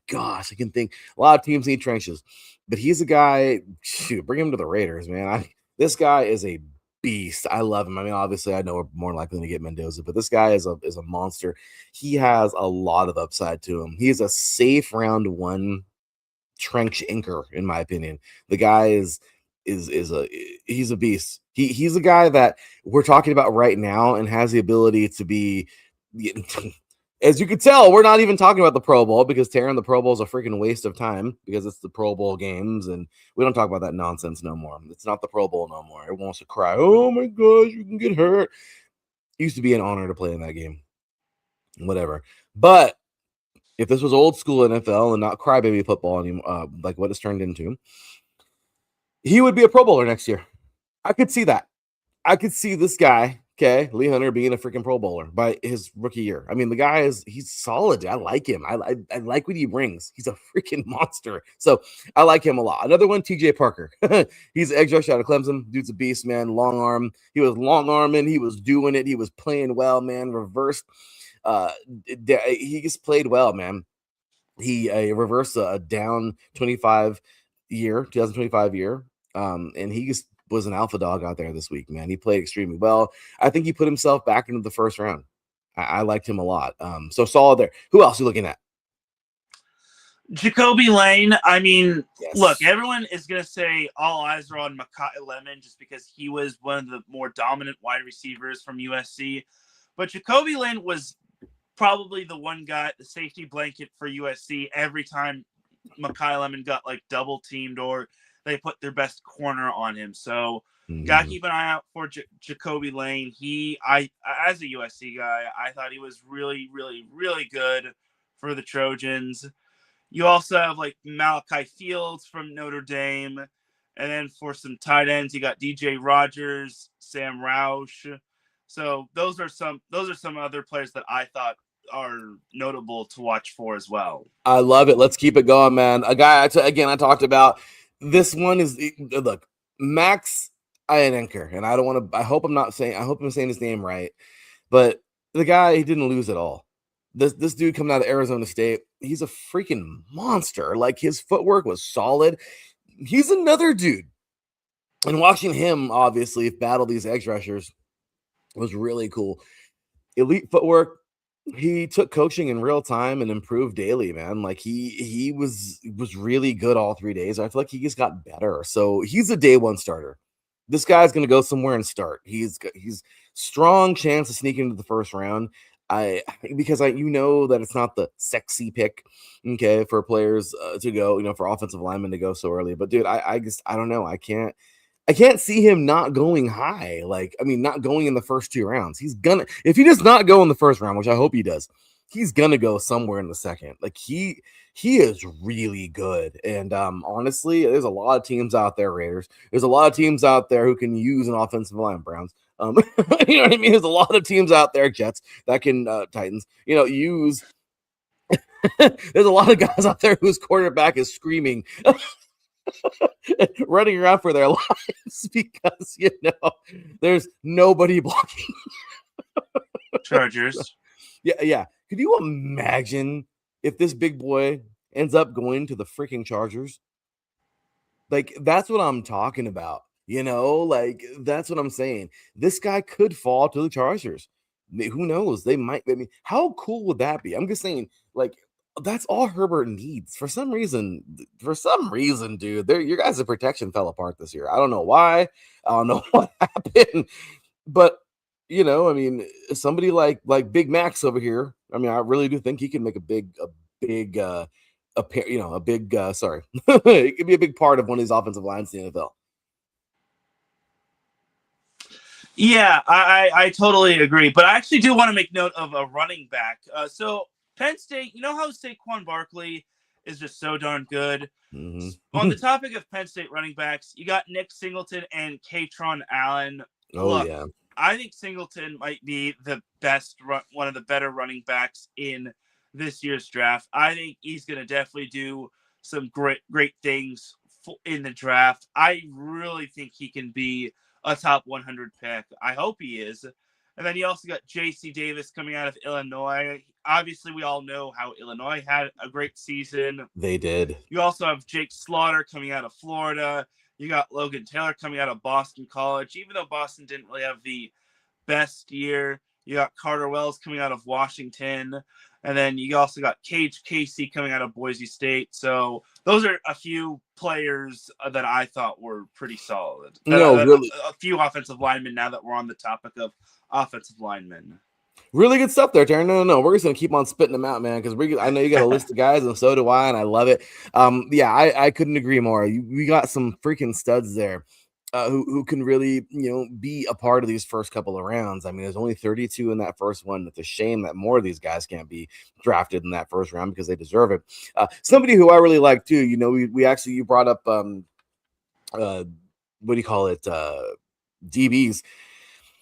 [SPEAKER 1] Gosh, I can think. A lot of teams need trenches, but he's a guy, shoot, bring him to the Raiders, man. This guy is a beast. I love him. I mean, obviously, I know we're more likely to get Mendoza, but this guy is a monster. He has a lot of upside to him. He is a safe round 1 trench inker, in my opinion. The guy he's a beast. He's a guy that we're talking about right now and has the ability to be. As you could tell, we're not even talking about the Pro Bowl because Teran, the Pro Bowl is a freaking waste of time because it's the Pro Bowl games, and we don't talk about that nonsense no more. It's not the Pro Bowl no more. Everyone wants to cry, oh my gosh, you can get hurt. It used to be an honor to play in that game. Whatever. But if this was old school NFL and not crybaby football anymore, like what it's turned into, he would be a Pro Bowler next year. I could see that. I could see this guy, okay, Lee Hunter, being a freaking Pro Bowler by his rookie year. I mean, the guy he's solid. I like him. I like what he brings. He's a freaking monster. So I like him a lot. Another one, TJ Parker. He's an edge rush out of Clemson. Dude's a beast, man. Long arm. He was long arming. He was doing it. He was playing well, man. Reversed. He just played well, man. He reversed a down 2025 year, and he just was an alpha dog out there this week, man. He played extremely well. I think he put himself back into the first round. I liked him a lot. So solid there. Who else are you looking at?
[SPEAKER 4] Jacoby Lane. I mean, yes. Look, everyone is going to say all eyes are on Mekhi Lemon just because he was one of the more dominant wide receivers from USC. But Jacoby Lane was probably the one guy, the safety blanket for USC every time Mekhi Lemon got like double teamed or they put their best corner on him. So gotta keep an eye out for Jacoby Lane. As a USC guy, I thought he was really, really, really good for the Trojans. You also have like Malachi Fields from Notre Dame. And then for some tight ends, you got DJ Rogers, Sam Roush. So those are some other players that I thought are notable to watch for as well.
[SPEAKER 1] I love it. Let's keep it going, man. A guy, I talked about. This one is, look, Max Ianenker, and I don't want to. I hope I'm saying his name right, but the guy, he didn't lose at all. This dude coming out of Arizona State, he's a freaking monster. Like, his footwork was solid. He's another dude. And watching him obviously battle these edge rushers was really cool. Elite footwork. He took coaching in real time and improved daily, man. Like, he was really good all 3 days. I feel like he just got better. So he's a day one starter. This guy's going to go somewhere and start. He's strong chance of sneaking into the first round. Because you know that it's not the sexy pick, okay, for players to go, for offensive linemen to go so early. But dude, I don't know. I can't see him not going high. Like, I mean, not going in the first 2 rounds. If he does not go in the first round, which I hope he does, he's gonna go somewhere in the second. Like, he is really good. And honestly, there's a lot of teams out there, Raiders. There's a lot of teams out there who can use an offensive line, Browns. You know what I mean? There's a lot of teams out there, Jets, that can Titans, use. There's a lot of guys out there whose quarterback is screaming. Running around for their lives because there's nobody blocking.
[SPEAKER 4] Chargers.
[SPEAKER 1] Yeah. Could you imagine if this big boy ends up going to the freaking Chargers? Like, that's what I'm talking about. Like, that's what I'm saying. This guy could fall to the Chargers. Who knows? They might. I mean, how cool would that be? I'm just saying, like, that's all Herbert needs. For some reason, dude, your guys' protection fell apart this year. I don't know why. I don't know what happened. But I mean, somebody like Big Max over here. I mean, I really do think he can make a big sorry, it could be a big part of one of these offensive lines in the NFL.
[SPEAKER 4] Yeah, I totally agree. But I actually do want to make note of a running back. So Penn State, you know how Saquon Barkley is just so darn good?
[SPEAKER 1] Mm-hmm.
[SPEAKER 4] On the topic of Penn State running backs, you got Nick Singleton and Katron Allen.
[SPEAKER 1] Oh,
[SPEAKER 4] look,
[SPEAKER 1] yeah.
[SPEAKER 4] I think Singleton might be the best, one of the better running backs in this year's draft. I think he's going to definitely do some great things in the draft. I really think he can be a top 100 pick. I hope he is. And then you also got J.C. Davis coming out of Illinois. Obviously, we all know how Illinois had a great season.
[SPEAKER 1] They did.
[SPEAKER 4] You also have Jake Slaughter coming out of Florida. You got Logan Taylor coming out of Boston College. Even though Boston didn't really have the best year, you got Carter Wells coming out of Washington. And then you also got Cage Casey coming out of Boise State. So those are a few players that I thought were pretty solid.
[SPEAKER 1] Really.
[SPEAKER 4] A few offensive linemen now that we're on the topic of offensive linemen.
[SPEAKER 1] Really good stuff there, Teran. No. We're just going to keep on spitting them out, man, because I know you got a list of guys, and so do I, and I love it. Yeah, I couldn't agree more. We got some freaking studs there. Who can really, be a part of these first couple of rounds. I mean, there's only 32 in that first one. It's a shame that more of these guys can't be drafted in that first round because they deserve it. Somebody who I really like too, you brought up, what do you call it? DBs.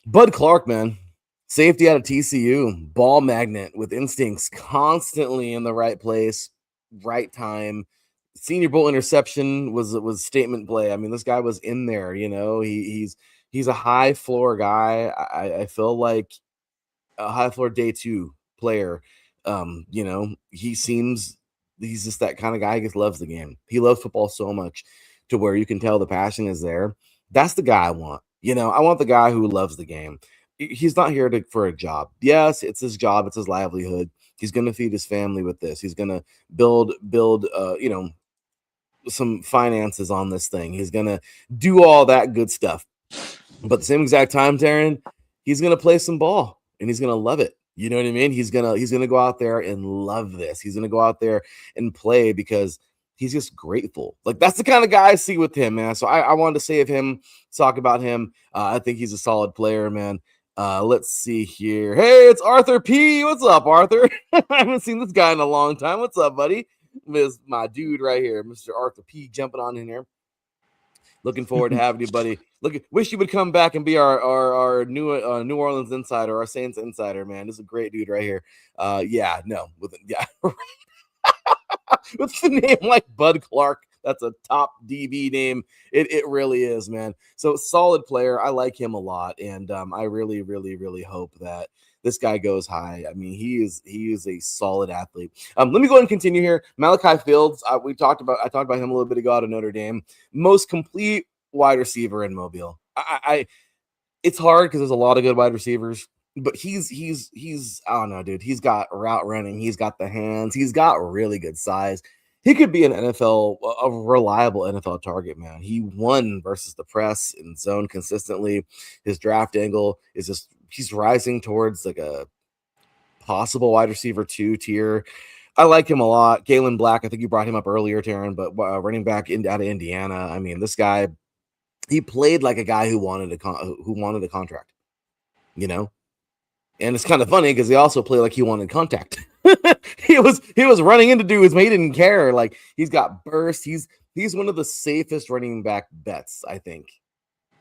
[SPEAKER 1] Bud Clark, man. Safety out of TCU, ball magnet with instincts, constantly in the right place, right time. Senior Bowl interception was statement play. I mean, this guy was in there. He's a high floor guy. I feel like a high floor day 2 player. He's just that kind of guy. He just loves the game. He loves football so much to where you can tell the passion is there. That's the guy I want. I want the guy who loves the game. He's not here for a job. Yes, it's his job. It's his livelihood. He's going to feed his family with this. He's going to build, some finances on this thing. He's going to do all that good stuff. But at the same exact time, Teran, he's going to play some ball and he's going to love it. You know what I mean? He's going to go out there and love this. He's going to go out there and play because he's just grateful. Like, that's the kind of guy I see with him, man. So I wanted to save him, talk about him. I think he's a solid player, man. Let's see here. Hey, it's Arthur P. What's up, Arthur? I haven't seen this guy in a long time. What's up, buddy? This my dude right here, Mr. Arthur P. jumping on in here. Looking forward to having you, buddy. Wish you would come back and be our New Orleans insider, our Saints insider, man. This is a great dude right here. With the name like Bud Clark, That's a top DB name. It really is, man. So solid player. I like him a lot, and I really, really, really hope that this guy goes high. I mean, he is a solid athlete. Let me go ahead and continue here. Malachi Fields. I talked about him a little bit ago out of Notre Dame. Most complete wide receiver in Mobile. It's hard because there's a lot of good wide receivers, but he's I don't know, dude. He's got route running. He's got the hands. He's got really good size. He could be an a reliable NFL target, man. He won versus the press in zone consistently. His draft angle is just he's rising towards like a possible wide receiver 2 tier. I like him a lot. Galen Black, I think you brought him up earlier, Teran, but running back out of Indiana. I mean, this guy, he played like a guy who wanted a contract, you know. And it's kind of funny because he also played like he wanted contact. he was running into dudes, but he didn't care. Like he's got burst. He's one of the safest running back bets, I think,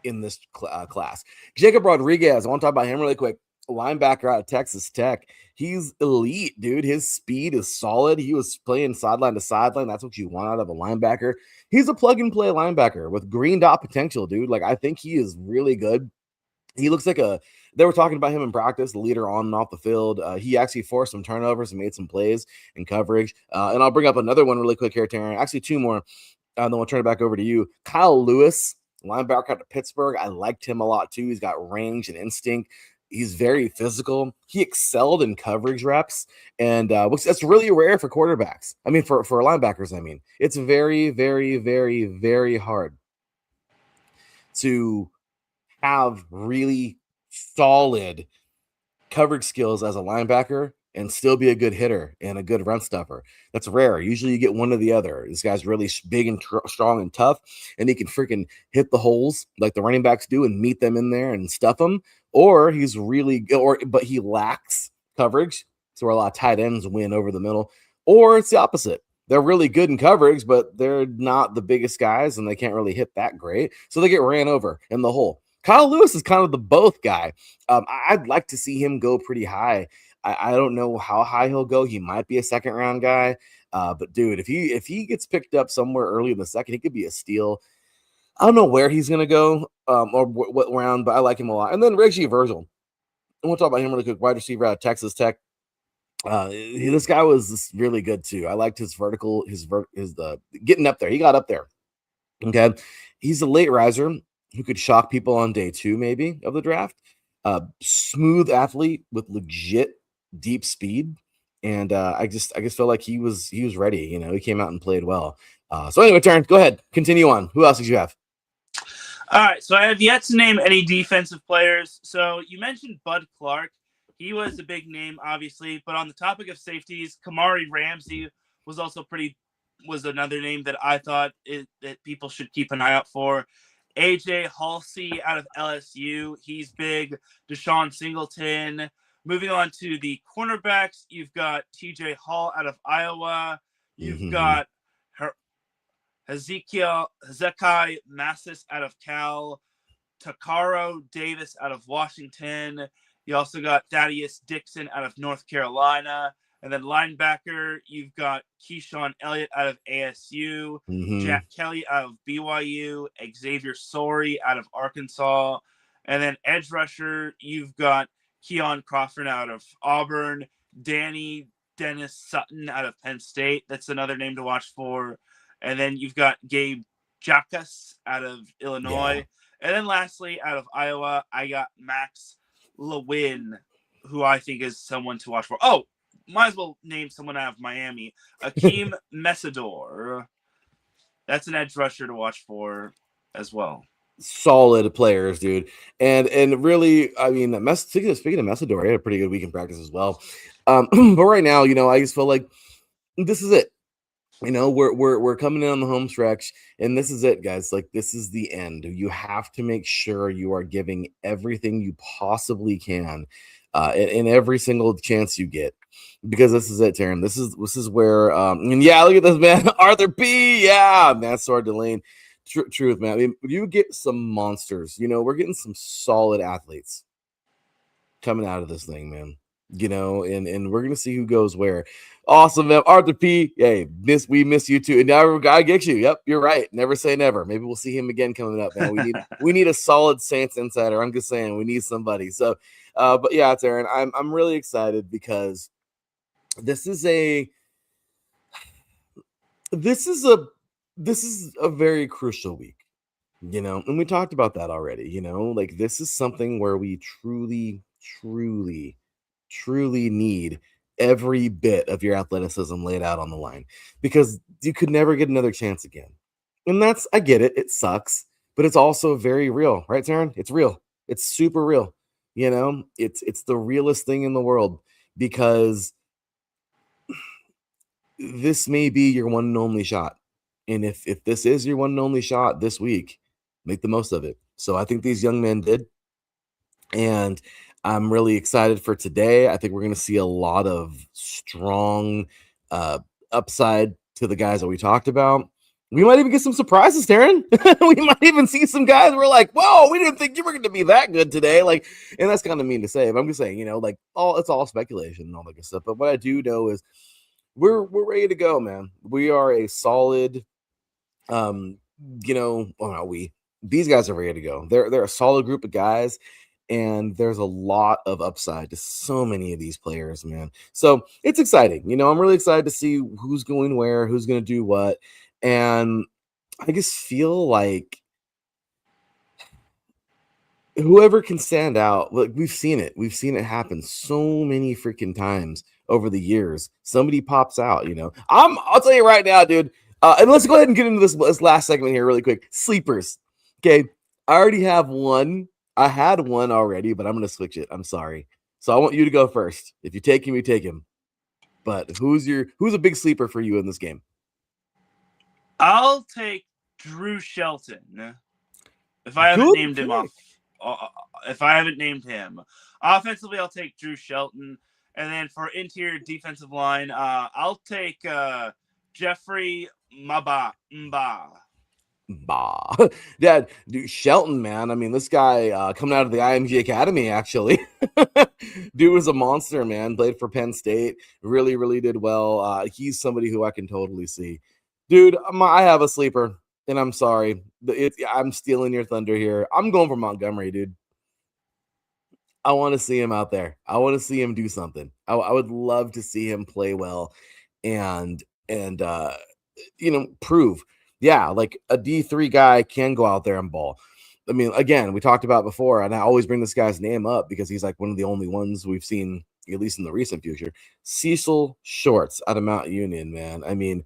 [SPEAKER 1] in this class. Jacob Rodriguez, I want to talk about him really quick. Linebacker out of Texas Tech. He's elite, dude. His speed is solid. He was playing sideline to sideline. That's what you want out of a linebacker. He's a plug and play linebacker with green dot potential, dude. Like I think he is really good. He looks like they were talking about him in practice, the leader on and off the field. He actually forced some turnovers and made some plays in coverage. And I'll bring up another one really quick here, Teran. Actually, 2 more. Then we'll turn it back over to you. Kyle Lewis, linebacker out of Pittsburgh. I liked him a lot too. He's got range and instinct. He's very physical. He excelled in coverage reps, and that's really rare for quarterbacks. I mean, for linebackers, I mean. It's very, very, very, very hard to have really solid coverage skills as a linebacker and still be a good hitter and a good run stuffer. That's rare. Usually you get one or the other. This guy's really big and strong and tough, and he can freaking hit the holes like the running backs do and meet them in there and stuff them. Or he's really but he lacks coverage. So where a lot of tight ends win over the middle. Or it's the opposite. They're really good in coverage, but they're not the biggest guys and they can't really hit that great. So they get ran over in the hole. Kyle Lewis is kind of the both guy. I'd like to see him go pretty high. I don't know how high he'll go. He might be a second round guy. But dude, if he gets picked up somewhere early in the second, he could be a steal. I don't know where he's going to go or what round, but I like him a lot. And then Reggie Virgil. And we'll talk about him really quick. Wide receiver out of Texas Tech. This guy was really good too. I liked his vertical, his getting up there. He got up there. Okay. He's a late riser who could shock people on day 2, maybe, of the draft. Smooth athlete with legit deep speed. And I just felt like he was ready. You know, he came out and played well. So anyway, Teran, go ahead. Continue on. Who else did you have?
[SPEAKER 4] All right. So I have yet to name any defensive players. So you mentioned Bud Clark. He was a big name, obviously. But on the topic of safeties, Kamari Ramsey was another name that I thought that people should keep an eye out for. AJ Halsey out of LSU. He's big. Deshaun Singleton. Moving on to the cornerbacks, you've got TJ Hall out of Iowa. You've got Hezekiah Massis out of Cal. Takaro Davis out of Washington. You also got Thaddeus Dixon out of North Carolina. And then linebacker, you've got Keyshawn Elliott out of ASU, Jack Kelly out of BYU, Xavier Sorey out of Arkansas. And then edge rusher, you've got Keon Crawford out of Auburn, Danny Dennis Sutton out of Penn State. That's another name to watch for. And then you've got Gabe Jacas out of Illinois. Yeah. And then lastly, out of Iowa, I got Max Lewin, who I think is someone to watch for. Oh, might as well name someone out of Miami. Akeem Messidor. That's an edge rusher to watch for as well.
[SPEAKER 1] Solid players, dude. And really, I mean, speaking of Messidor, he had a pretty good week in practice as well. But right now, you know, I just feel like this is it. You know, we're coming in on the home stretch, and this is it, guys. Like, this is the end. You have to make sure you are giving everything you possibly can in every single chance you get, because this is it, Teran. This is where, and yeah, look at this, man. Arthur P. Yeah, Mansour Delane. Truth, man. I mean, you get some monsters. You know, we're getting some solid athletes coming out of this thing, man. and we're gonna see who goes where. Awesome, man. Arthur P. Hey, we miss you too. And now I get you. Yep, you're right. Never say never. Maybe we'll see him again coming up, man. We need a solid Saints insider. I'm just saying we need somebody. So, but yeah, Teran, I'm really excited because this is a very crucial week, and we talked about that already. Like this is something where we truly, truly, truly need every bit of your athleticism laid out on the line, because you could never get another chance again. And I get it. It sucks, but it's also very real, right, Teran? It's real. It's super real. It's the realest thing in the world, because this may be your one and only shot. And if this is your one and only shot this week, make the most of it. So I think these young men did. And I'm really excited for today. I think we're going to see a lot of strong upside to the guys that we talked about. We might even get some surprises, Teran. We might even see some guys we're like, whoa, we didn't think you were going to be that good today. Like, and that's kind of mean to say, but I'm just saying, like it's all speculation and all that good stuff. But what I do know is we're ready to go, man. We are a solid, these guys are ready to go. They're a solid group of guys, and there's a lot of upside to so many of these players, man. So it's exciting. I'm really excited to see who's going where, who's going to do what. And I just feel like whoever can stand out, like we've seen it happen so many freaking times over the years. Somebody pops out, I'll tell you right now, dude. And let's go ahead and get into this last segment here really quick. Sleepers. Okay. I already have one. I had one already, but I'm going to switch it. I'm sorry. So I want you to go first. If you take him, you take him. But who's a big sleeper for you in this game?
[SPEAKER 4] I'll take Drew Shelton. If I haven't named him off. If I haven't named him. Offensively, I'll take Drew Shelton. And then for interior defensive line, I'll take Jeffrey Mba.
[SPEAKER 1] Yeah, dude, Shelton, man. I mean, this guy coming out of the IMG Academy, actually. Dude was a monster, man. Played for Penn State. Really, really did well. He's somebody who I can totally see. Dude, I have a sleeper, and I'm sorry. I'm stealing your thunder here. I'm going for Montgomery, dude. I want to see him out there. I want to see him do something. I would love to see him play well and prove. Yeah, like a D3 guy can go out there and ball. I mean, again, we talked about before, and I always bring this guy's name up because he's like one of the only ones we've seen, at least in the recent future. Cecil Shorts out of Mount Union, man. I mean,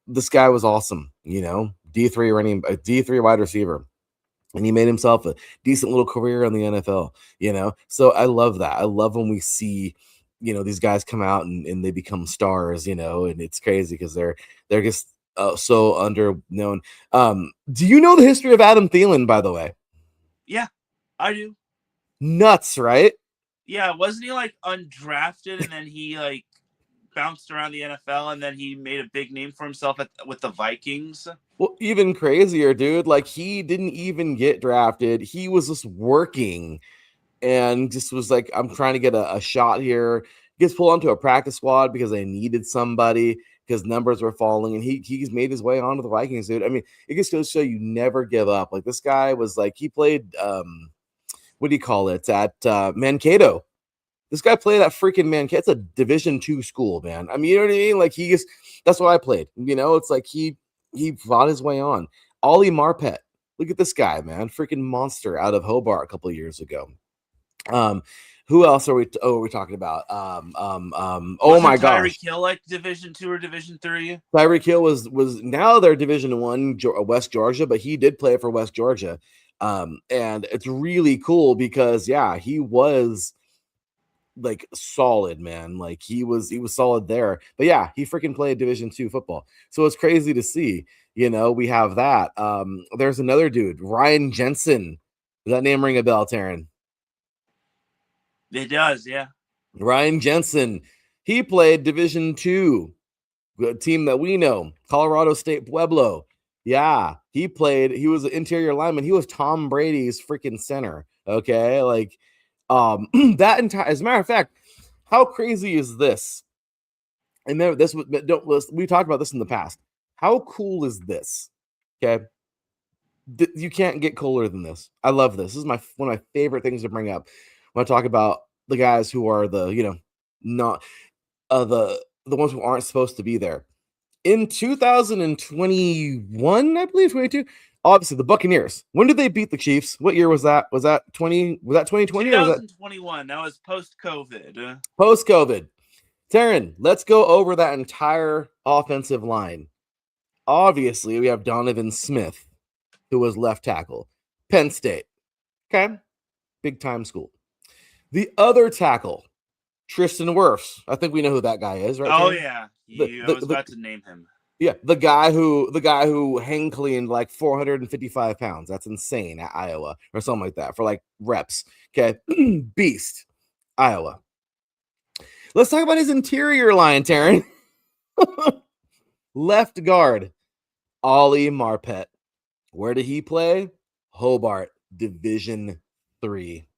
[SPEAKER 1] this guy was awesome, D3 wide receiver. And he made himself a decent little career in the NFL, So I love that. I love when we see, these guys come out and they become stars, and it's crazy because they're just so underknown. Do you know the history of Adam Thielen, by the way?
[SPEAKER 4] Yeah, I do.
[SPEAKER 1] Nuts, right?
[SPEAKER 4] Yeah, wasn't he like undrafted and then he like bounced around the NFL and then he made a big name for himself with the Vikings?
[SPEAKER 1] Well, even crazier, dude. Like he didn't even get drafted. He was just working and just was like, I'm trying to get a shot here. Gets pulled onto a practice squad because they needed somebody because numbers were falling, and he's made his way onto the Vikings, dude. I mean, it just goes to show you never give up. Like this guy was like, he played what do you call it, at Mankato. This guy played at freaking Mankato. It's a Division II school, man. I mean, you know what I mean? Like that's what I played. It's like he fought his way on. Ollie Marpet. Look at this guy, man. Freaking monster out of Hobart a couple of years ago. Who else are we talking about? Oh my gosh.
[SPEAKER 4] Tyreek Hill like Division II or Division III?
[SPEAKER 1] Tyreek Hill was now they're Division I, West Georgia, but he did play for West Georgia. And it's really cool because he was like solid, man. Like he was solid there. But he freaking played Division II football. So it's crazy to see. We have that. There's another dude, Ryan Jensen. Does that name ring a bell, Teran?
[SPEAKER 4] It does, yeah.
[SPEAKER 1] Ryan Jensen. He played Division II, a team that we know, Colorado State Pueblo. Yeah, he was an interior lineman. He was Tom Brady's freaking center. Okay, like as a matter of fact, How crazy is this? And then we talked about this in the past. How cool is this? Okay. You can't get cooler than this. I love this. This is one of my favorite things to bring up when I talk about the guys who are not the ones who aren't supposed to be there. In 2021, I believe 22. Obviously, the Buccaneers. When did they beat the Chiefs? What year was that? Was that 2020?
[SPEAKER 4] 2021. That was post-COVID.
[SPEAKER 1] Post-COVID. Teran, let's go over that entire offensive line. Obviously, we have Donovan Smith, who was left tackle. Penn State. Okay. Big time school. The other tackle, Tristan Wirfs. I think we know who that guy is, right?
[SPEAKER 4] Oh,
[SPEAKER 1] Teran?
[SPEAKER 4] yeah. I was about to name him.
[SPEAKER 1] Yeah, the guy who hang cleaned like 455 pounds. That's insane at Iowa or something like that for like reps. Okay. Beast. Iowa. Let's talk about his interior line, Teran. Left guard, Ollie Marpet. Where did he play? Hobart, Division III.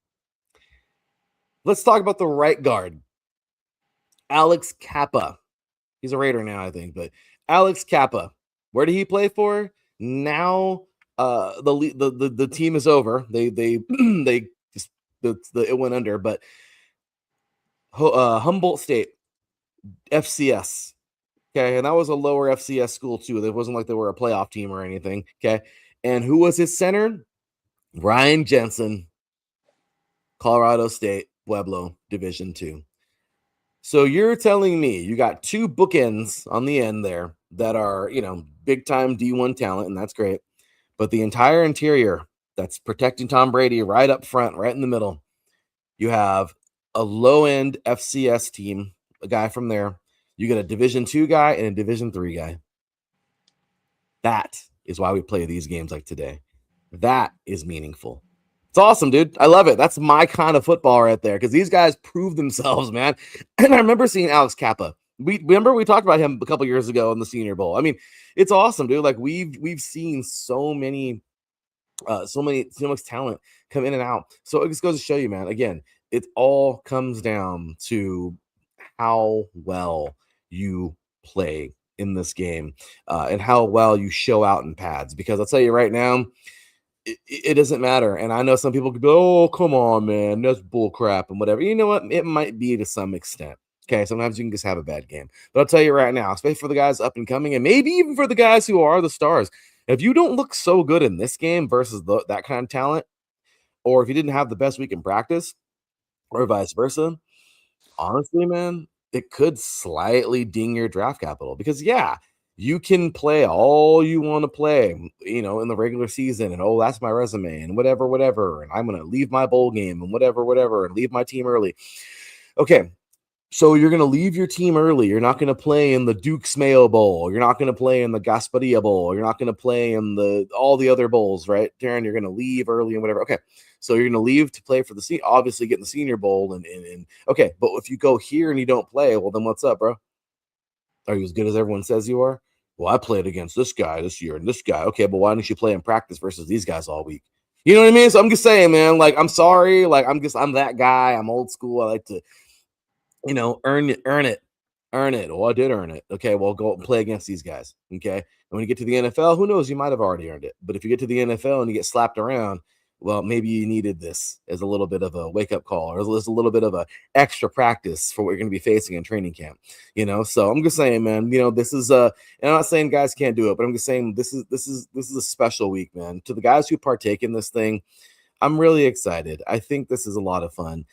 [SPEAKER 1] Let's talk about the right guard, Alex Kappa. He's a Raider now, I think, but Alex Kappa. Where did he play for? Now, the team is over. It went under, but Humboldt State, FCS. Okay, and that was a lower FCS school too. It wasn't like they were a playoff team or anything. Okay, and who was his center? Ryan Jensen, Colorado State, Pueblo, Division II. So you're telling me you got two bookends on the end there that are, big time D1 talent, and that's great. But the entire interior that's protecting Tom Brady right up front, right in the middle, you have a low end FCS team, a guy from there. You get a Division II guy and a Division III guy. That is why we play these games like today. That is meaningful. It's awesome, dude. I love it. That's my kind of football right there because these guys prove themselves, man. And I remember seeing Alex Kappa. We talked about him a couple years ago in the Senior Bowl. I mean, it's awesome, dude. Like we've seen so much talent come in and out. So it just goes to show you, man. Again, it all comes down to how well you play in this game and how well you show out in pads. Because I'll tell you right now, it doesn't matter. And I know some people could be, oh, come on, man, that's bull crap and whatever. You know what? It might be to some extent. Okay, sometimes you can just have a bad game. But I'll tell you right now, especially for the guys up and coming, and maybe even for the guys who are the stars, if you don't look so good in this game versus that kind of talent, or if you didn't have the best week in practice, or vice versa, honestly, man, it could slightly ding your draft capital. Because, yeah, you can play all you want to play, in the regular season, and that's my resume, and whatever, and I'm going to leave my bowl game, and whatever, and leave my team early. Okay, so you're going to leave your team early. You're not going to play in the Duke's Mayo Bowl. You're not going to play in the Gasparilla Bowl. You're not going to play in all the other bowls, right, Teran? You're going to leave early and whatever. Okay, so you're going to leave to play for obviously get in the Senior Bowl, and okay, but if you go here and you don't play, well, then what's up, bro? Are you as good as everyone says you are? Well, I played against this guy this year and this guy. Okay, but why didn't you play in practice versus these guys all week? You know what I mean? So I'm just saying, man, like, I'm sorry. Like, I'm that guy. I'm old school. I like to, earn it. Oh, I did earn it. Okay, well, go and play against these guys. Okay. And when you get to the NFL, who knows? You might have already earned it. But if you get to the NFL and you get slapped around, well, maybe you needed this as a little bit of a wake-up call, or as a little bit of a extra practice for what you're going to be facing in training camp, So I'm just saying, man, this is and I'm not saying guys can't do it, but I'm just saying this is a special week, man. To the guys who partake in this thing, I'm really excited. I think this is a lot of fun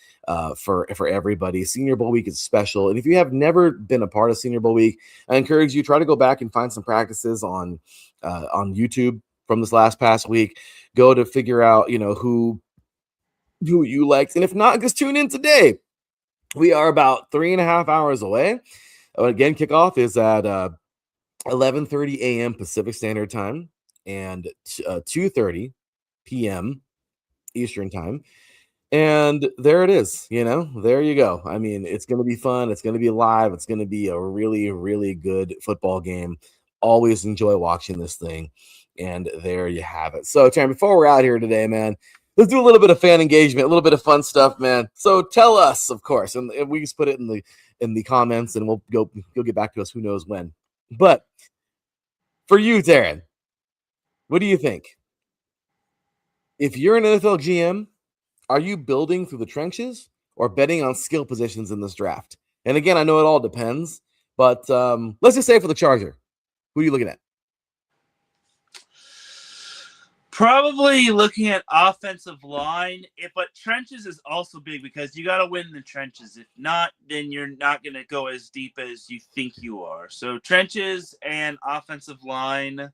[SPEAKER 1] for everybody. Senior Bowl week is special, and if you have never been a part of Senior Bowl week, I encourage you, try to go back and find some practices on YouTube from this past week. Go to figure out, who you liked. And if not, just tune in today. We are about 3.5 hours away. Again, kickoff is at 11:30 a.m. Pacific Standard Time and 2:30 p.m. Eastern Time. And there it is, there you go. I mean, it's going to be fun. It's going to be live. It's going to be a really, really good football game. Always enjoy watching this thing. And there you have it. So, Teran, before we're out here today, man, let's do a little bit of fan engagement, a little bit of fun stuff, man. So tell us, of course, and we just put it in the comments, and you'll get back to us. Who knows when? But for you, Teran, what do you think? If you're an NFL GM, are you building through the trenches or betting on skill positions in this draft? And again, I know it all depends, but let's just say for the Charger, who are you looking at?
[SPEAKER 4] Probably looking at offensive line, but trenches is also big because you got to win the trenches. If not, then you're not going to go as deep as you think you are. So trenches and offensive line,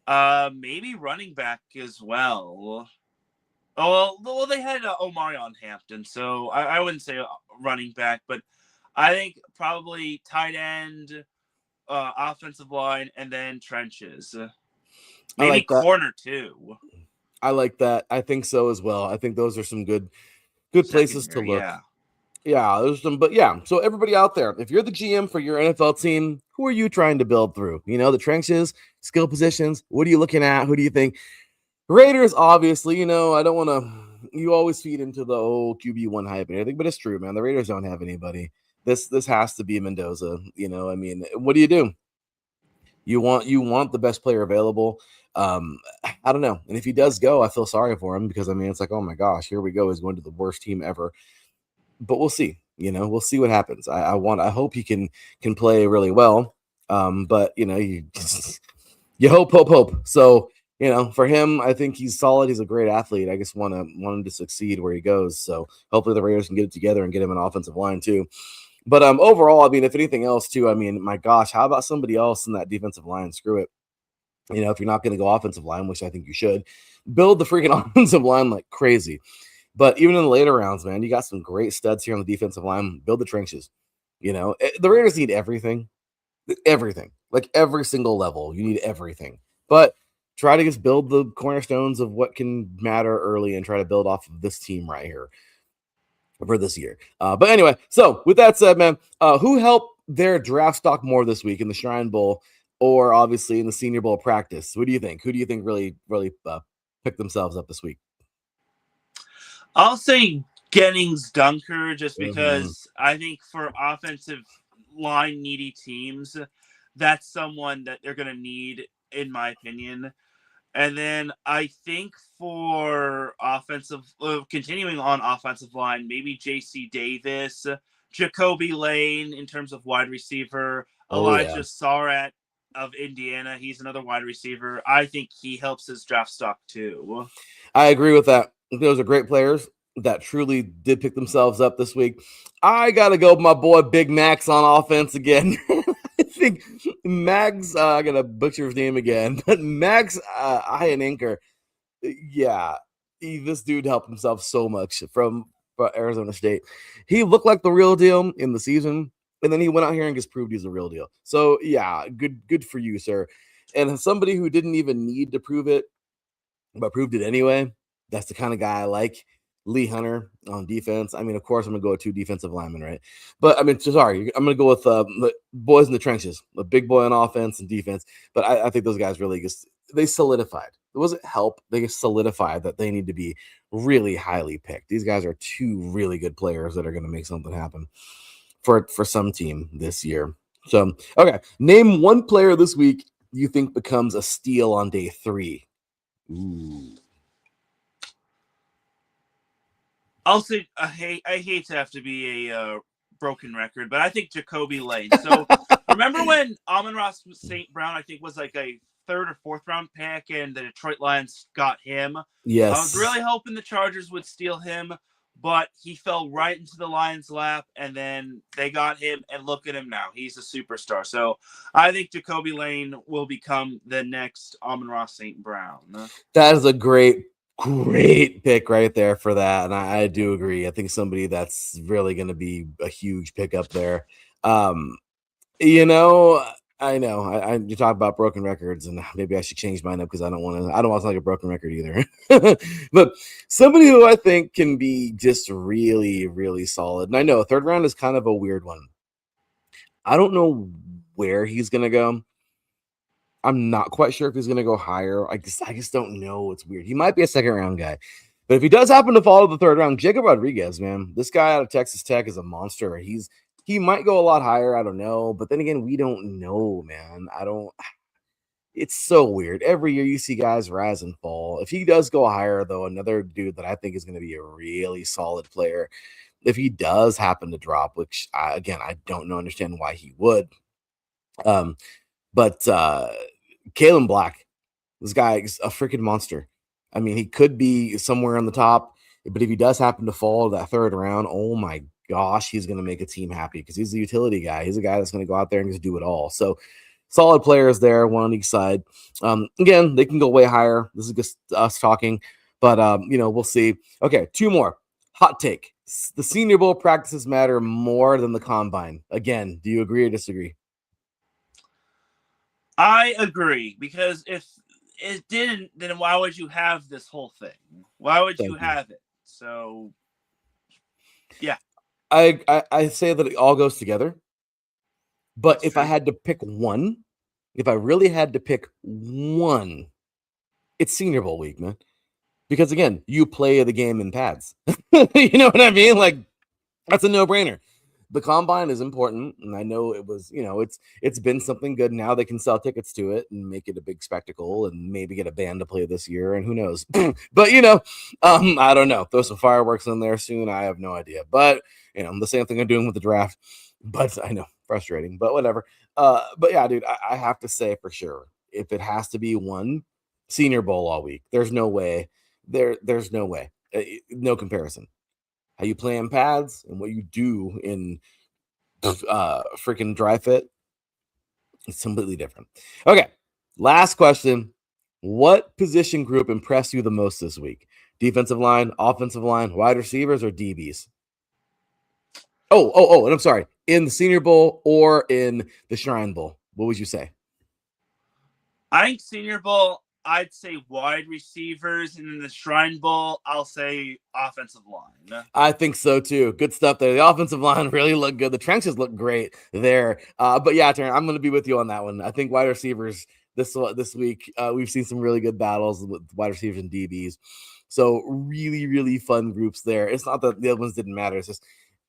[SPEAKER 4] maybe running back as well. Oh, well, they had Omari on Hampton, so I wouldn't say running back, but I think probably tight end, offensive line, and then trenches. Maybe
[SPEAKER 1] like
[SPEAKER 4] corner too.
[SPEAKER 1] I like that. I think so as well. I think those are some good places to look. Yeah, there's some, but yeah. So everybody out there, if you're the GM for your NFL team, who are you trying to build through? The trenches, skill positions. What are you looking at? Who do you think? Raiders, obviously, I don't want to. You always feed into the old QB1 hype and everything, but it's true, man. The Raiders don't have anybody. This has to be Mendoza. I mean, what do you do? You want the best player available. I don't know. And if he does go, I feel sorry for him because it's like, oh my gosh, here we go. He's going to the worst team ever. But we'll see. We'll see what happens. I hope he can play really well. But you hope. So for him, I think he's solid. He's a great athlete. I just want him to succeed where he goes. So hopefully the Raiders can get it together and get him an offensive line too. But overall, if anything else too, my gosh, how about somebody else in that defensive line? Screw it. If you're not going to go offensive line, which I think you should, build the freaking offensive line like crazy. But even in the later rounds, man, you got some great studs here on the defensive line. Build the trenches. The Raiders need everything, like every single level. You need everything. But try to just build the cornerstones of what can matter early and try to build off of this team right here for this year. But anyway, so with that said, man, who helped their draft stock more this week in the Shrine Bowl or obviously in the Senior Bowl practice? Who do you think? Who do you think really picked themselves up this week?
[SPEAKER 4] I'll say Jennings Dunker just because I think for offensive line needy teams, that's someone that they're going to need, in my opinion. And then I think for continuing on offensive line, maybe J.C. Davis, Jacoby Lane in terms of wide receiver, Elijah Sarrat of Indiana. He's another wide receiver. I think he helps his draft stock too.
[SPEAKER 1] I agree with that. Those are great players that truly did pick themselves up this week. I got to go with my boy Big Max on offense again. I think Max, I got to butcher his name again, but Max Iananker, yeah, this dude helped himself so much from Arizona State. He looked like the real deal in the season, and then he went out here and just proved he's the real deal. So, yeah, good for you, sir. And somebody who didn't even need to prove it, but proved it anyway, that's the kind of guy I like. Lee Hunter on defense. Of course, I'm going to go with 2 defensive linemen, right? But, I'm going to go with the boys in the trenches, the big boy on offense and defense. But I think those guys really they solidified. It wasn't help. They just solidified that they need to be really highly picked. These guys are 2 really good players that are going to make something happen for some team this year. So, okay, name one player this week you think becomes a steal on day 3. Ooh.
[SPEAKER 4] I'll say I hate to have to be a broken record, but I think Jacoby Lane. So remember when Amon-Ra St. Brown, I think, was like a 3rd or 4th round pick, and the Detroit Lions got him?
[SPEAKER 1] Yes.
[SPEAKER 4] I was really hoping the Chargers would steal him, but he fell right into the Lions' lap, and then they got him, and look at him now. He's a superstar. So I think Jacoby Lane will become the next Amon-Ra St. Brown.
[SPEAKER 1] That is a great pick right there for that. And I do agree. I think somebody that's really going to be a huge pickup there. I know you talk about broken records, and maybe I should change mine up because I don't want to sound like a broken record either. But somebody who I think can be just really, really solid. And I know 3rd round is kind of a weird one. I don't know where he's going to go. I'm not quite sure if he's going to go higher. I just don't know. It's weird. He might be a 2nd round guy, But if he does happen to fall to the third round, Jacob Rodriguez, man, this guy out of Texas Tech is a monster. He might go a lot higher. I don't know. But then again, we don't know, man. It's so weird. Every year you see guys rise and fall. If he does go higher, though, another dude that I think is going to be a really solid player, if he does happen to drop, which I don't understand why he would. But Kalen Black, this guy is a freaking monster. I mean, he could be somewhere on the top, but if he does happen to fall to that third round, oh my gosh, he's going to make a team happy because he's a utility guy. He's a guy that's going to go out there and just do it all. So solid players there, one on each side. Again, they can go way higher. This is just us talking, but we'll see. Okay, two more. Hot take. The Senior Bowl practices matter more than the combine. Again, do you agree or disagree?
[SPEAKER 4] I agree, because if it didn't, then why would you have this whole thing? Why would you have it? So, yeah.
[SPEAKER 1] I say that it all goes together. But
[SPEAKER 4] That's
[SPEAKER 1] if
[SPEAKER 4] true.
[SPEAKER 1] I had to pick one, if I really had to pick one, it's Senior Bowl week, man. Because again, you play the game in pads. You know what I mean? Like, that's a no-brainer. The combine is important, and I know it was, it's been something good. Now they can sell tickets to it and make it a big spectacle and maybe get a band to play this year, and who knows. But I don't know. Throw some fireworks in there soon. I have no idea. But the same thing I'm doing with the draft. But I know, frustrating, but whatever. But yeah, dude, I have to say for sure, if it has to be one, Senior Bowl all week. There's no way. There's no way. No comparison. How you play in pads and what you do in freaking dry fit, it's completely different. Okay, last question. What position group impressed you the most this week? Defensive line, offensive line, wide receivers, or DBs? Oh, and I'm sorry. In the Senior Bowl or in the Shrine Bowl, what would you say?
[SPEAKER 4] I think Senior Bowl, I'd say wide receivers, and in the Shrine Bowl, I'll say offensive line.
[SPEAKER 1] I think so too. Good stuff there. The offensive line really looked good. The trenches look great there. But yeah, Teran, I'm going to be with you on that one. I think wide receivers this week, we've seen some really good battles with wide receivers and DBs. So really, really fun groups there. It's not that the other ones didn't matter.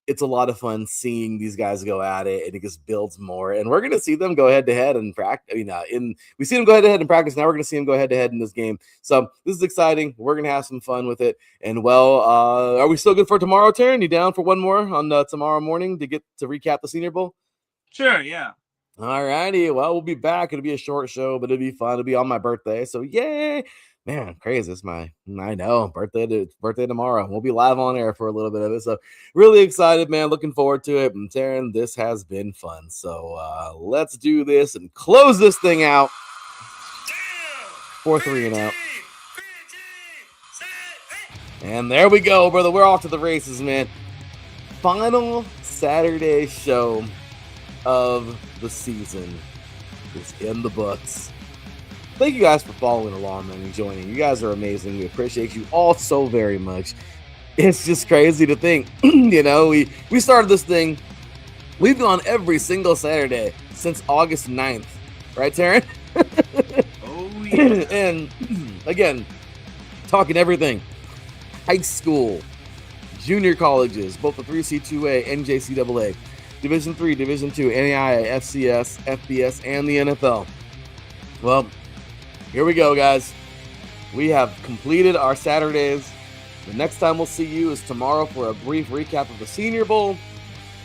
[SPEAKER 1] It's a lot of fun seeing these guys go at it, and it just builds more. And we're going to see them go head to head and practice. We see them go head to head in practice. Now we're going to see them go head to head in this game. So this is exciting. We're going to have some fun with it. And are we still good for tomorrow, Teran? You down for one more on tomorrow morning to recap the Senior Bowl?
[SPEAKER 4] Sure, yeah.
[SPEAKER 1] All righty. Well, we'll be back. It'll be a short show, but it'll be fun. It'll be on my birthday. So yay. Man, crazy. It's I know, birthday tomorrow. We'll be live on air for a little bit of it. So really excited, man. Looking forward to it. And Teran, this has been fun. So let's do this and close this thing out. 4-3 and out. And there we go, brother. We're off to the races, man. Final Saturday show of the season is in the books. Thank you guys for following along and joining. You guys are amazing. We appreciate you all so very much. It's just crazy to think, we started this thing. We've gone every single Saturday since August 9th. Right, Teran?
[SPEAKER 4] Oh, yeah.
[SPEAKER 1] And again, talking everything. High school, junior colleges, both the 3C, 2A, NJCAA, Division III, Division II, NAIA, FCS, FBS, and the NFL. Well, here we go, guys. We have completed our Saturdays. The next time we'll see you is tomorrow for a brief recap of the Senior Bowl.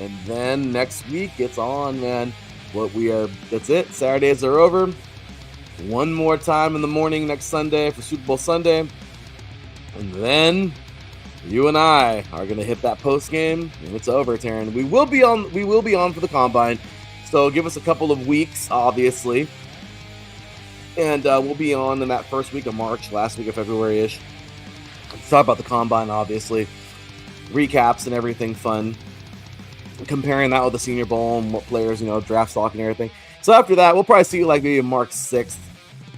[SPEAKER 1] And then next week, it's on, man. That's it. Saturdays are over. One more time in the morning next Sunday for Super Bowl Sunday. And then you and I are going to hit that post game, and it's over, Teran. We will be on for the combine. So give us a couple of weeks, obviously. And we'll be on in that first week of March, last week of February-ish. Let's talk about the combine, obviously. Recaps and everything fun. Comparing that with the Senior Bowl and what players, draft stock and everything. So after that, we'll probably see you like maybe March 6th,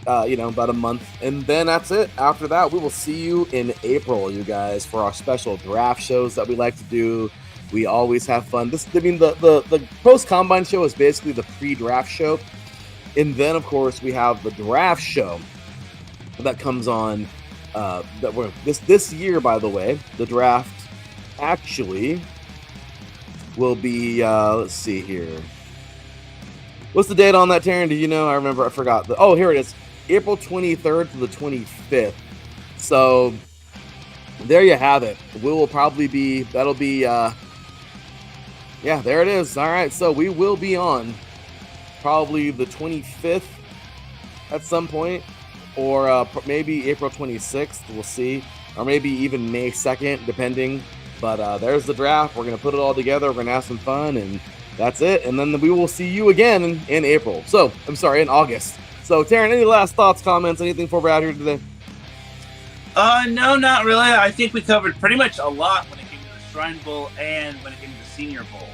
[SPEAKER 1] about a month. And then that's it. After that, we will see you in April, you guys, for our special draft shows that we like to do. We always have fun. The post-combine show is basically the pre-draft show. And then, of course, we have the draft show that comes on This year, by the way, the draft actually will be. Let's see here. What's the date on that, Teran? Do you know? I forgot. Here it is. April 23rd to the 25th. So there you have it. That'll be. Yeah, there it is. All right, so we will be on probably the 25th at some point, or maybe April 26th. We'll see, or maybe even May 2nd, depending. But there's the draft. We're gonna put it all together. We're gonna have some fun, and that's it. And then we will see you again in April. So in August. So Teran, any last thoughts, comments, anything before we're out here today?
[SPEAKER 4] No, not really. I think we covered pretty much a lot when it came to the Shrine Bowl and when it came to the Senior Bowl.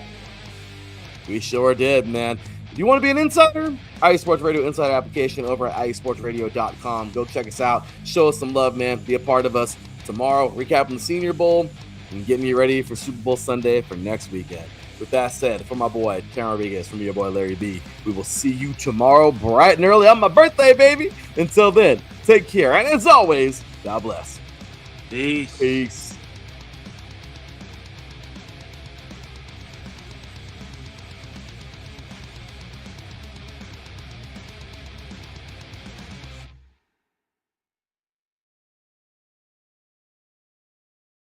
[SPEAKER 1] We sure did, man. If you want to be an insider, IE Sports Radio Insider application over at IESportsRadio.com. Go check us out. Show us some love, man. Be a part of us. Tomorrow, recapping the Senior Bowl and getting you ready for Super Bowl Sunday for next weekend. With that said, from my boy, Teran Rodriguez, from your boy, Larry B, we will see you tomorrow bright and early on my birthday, baby. Until then, take care. And as always, God bless.
[SPEAKER 4] Peace.
[SPEAKER 1] Peace.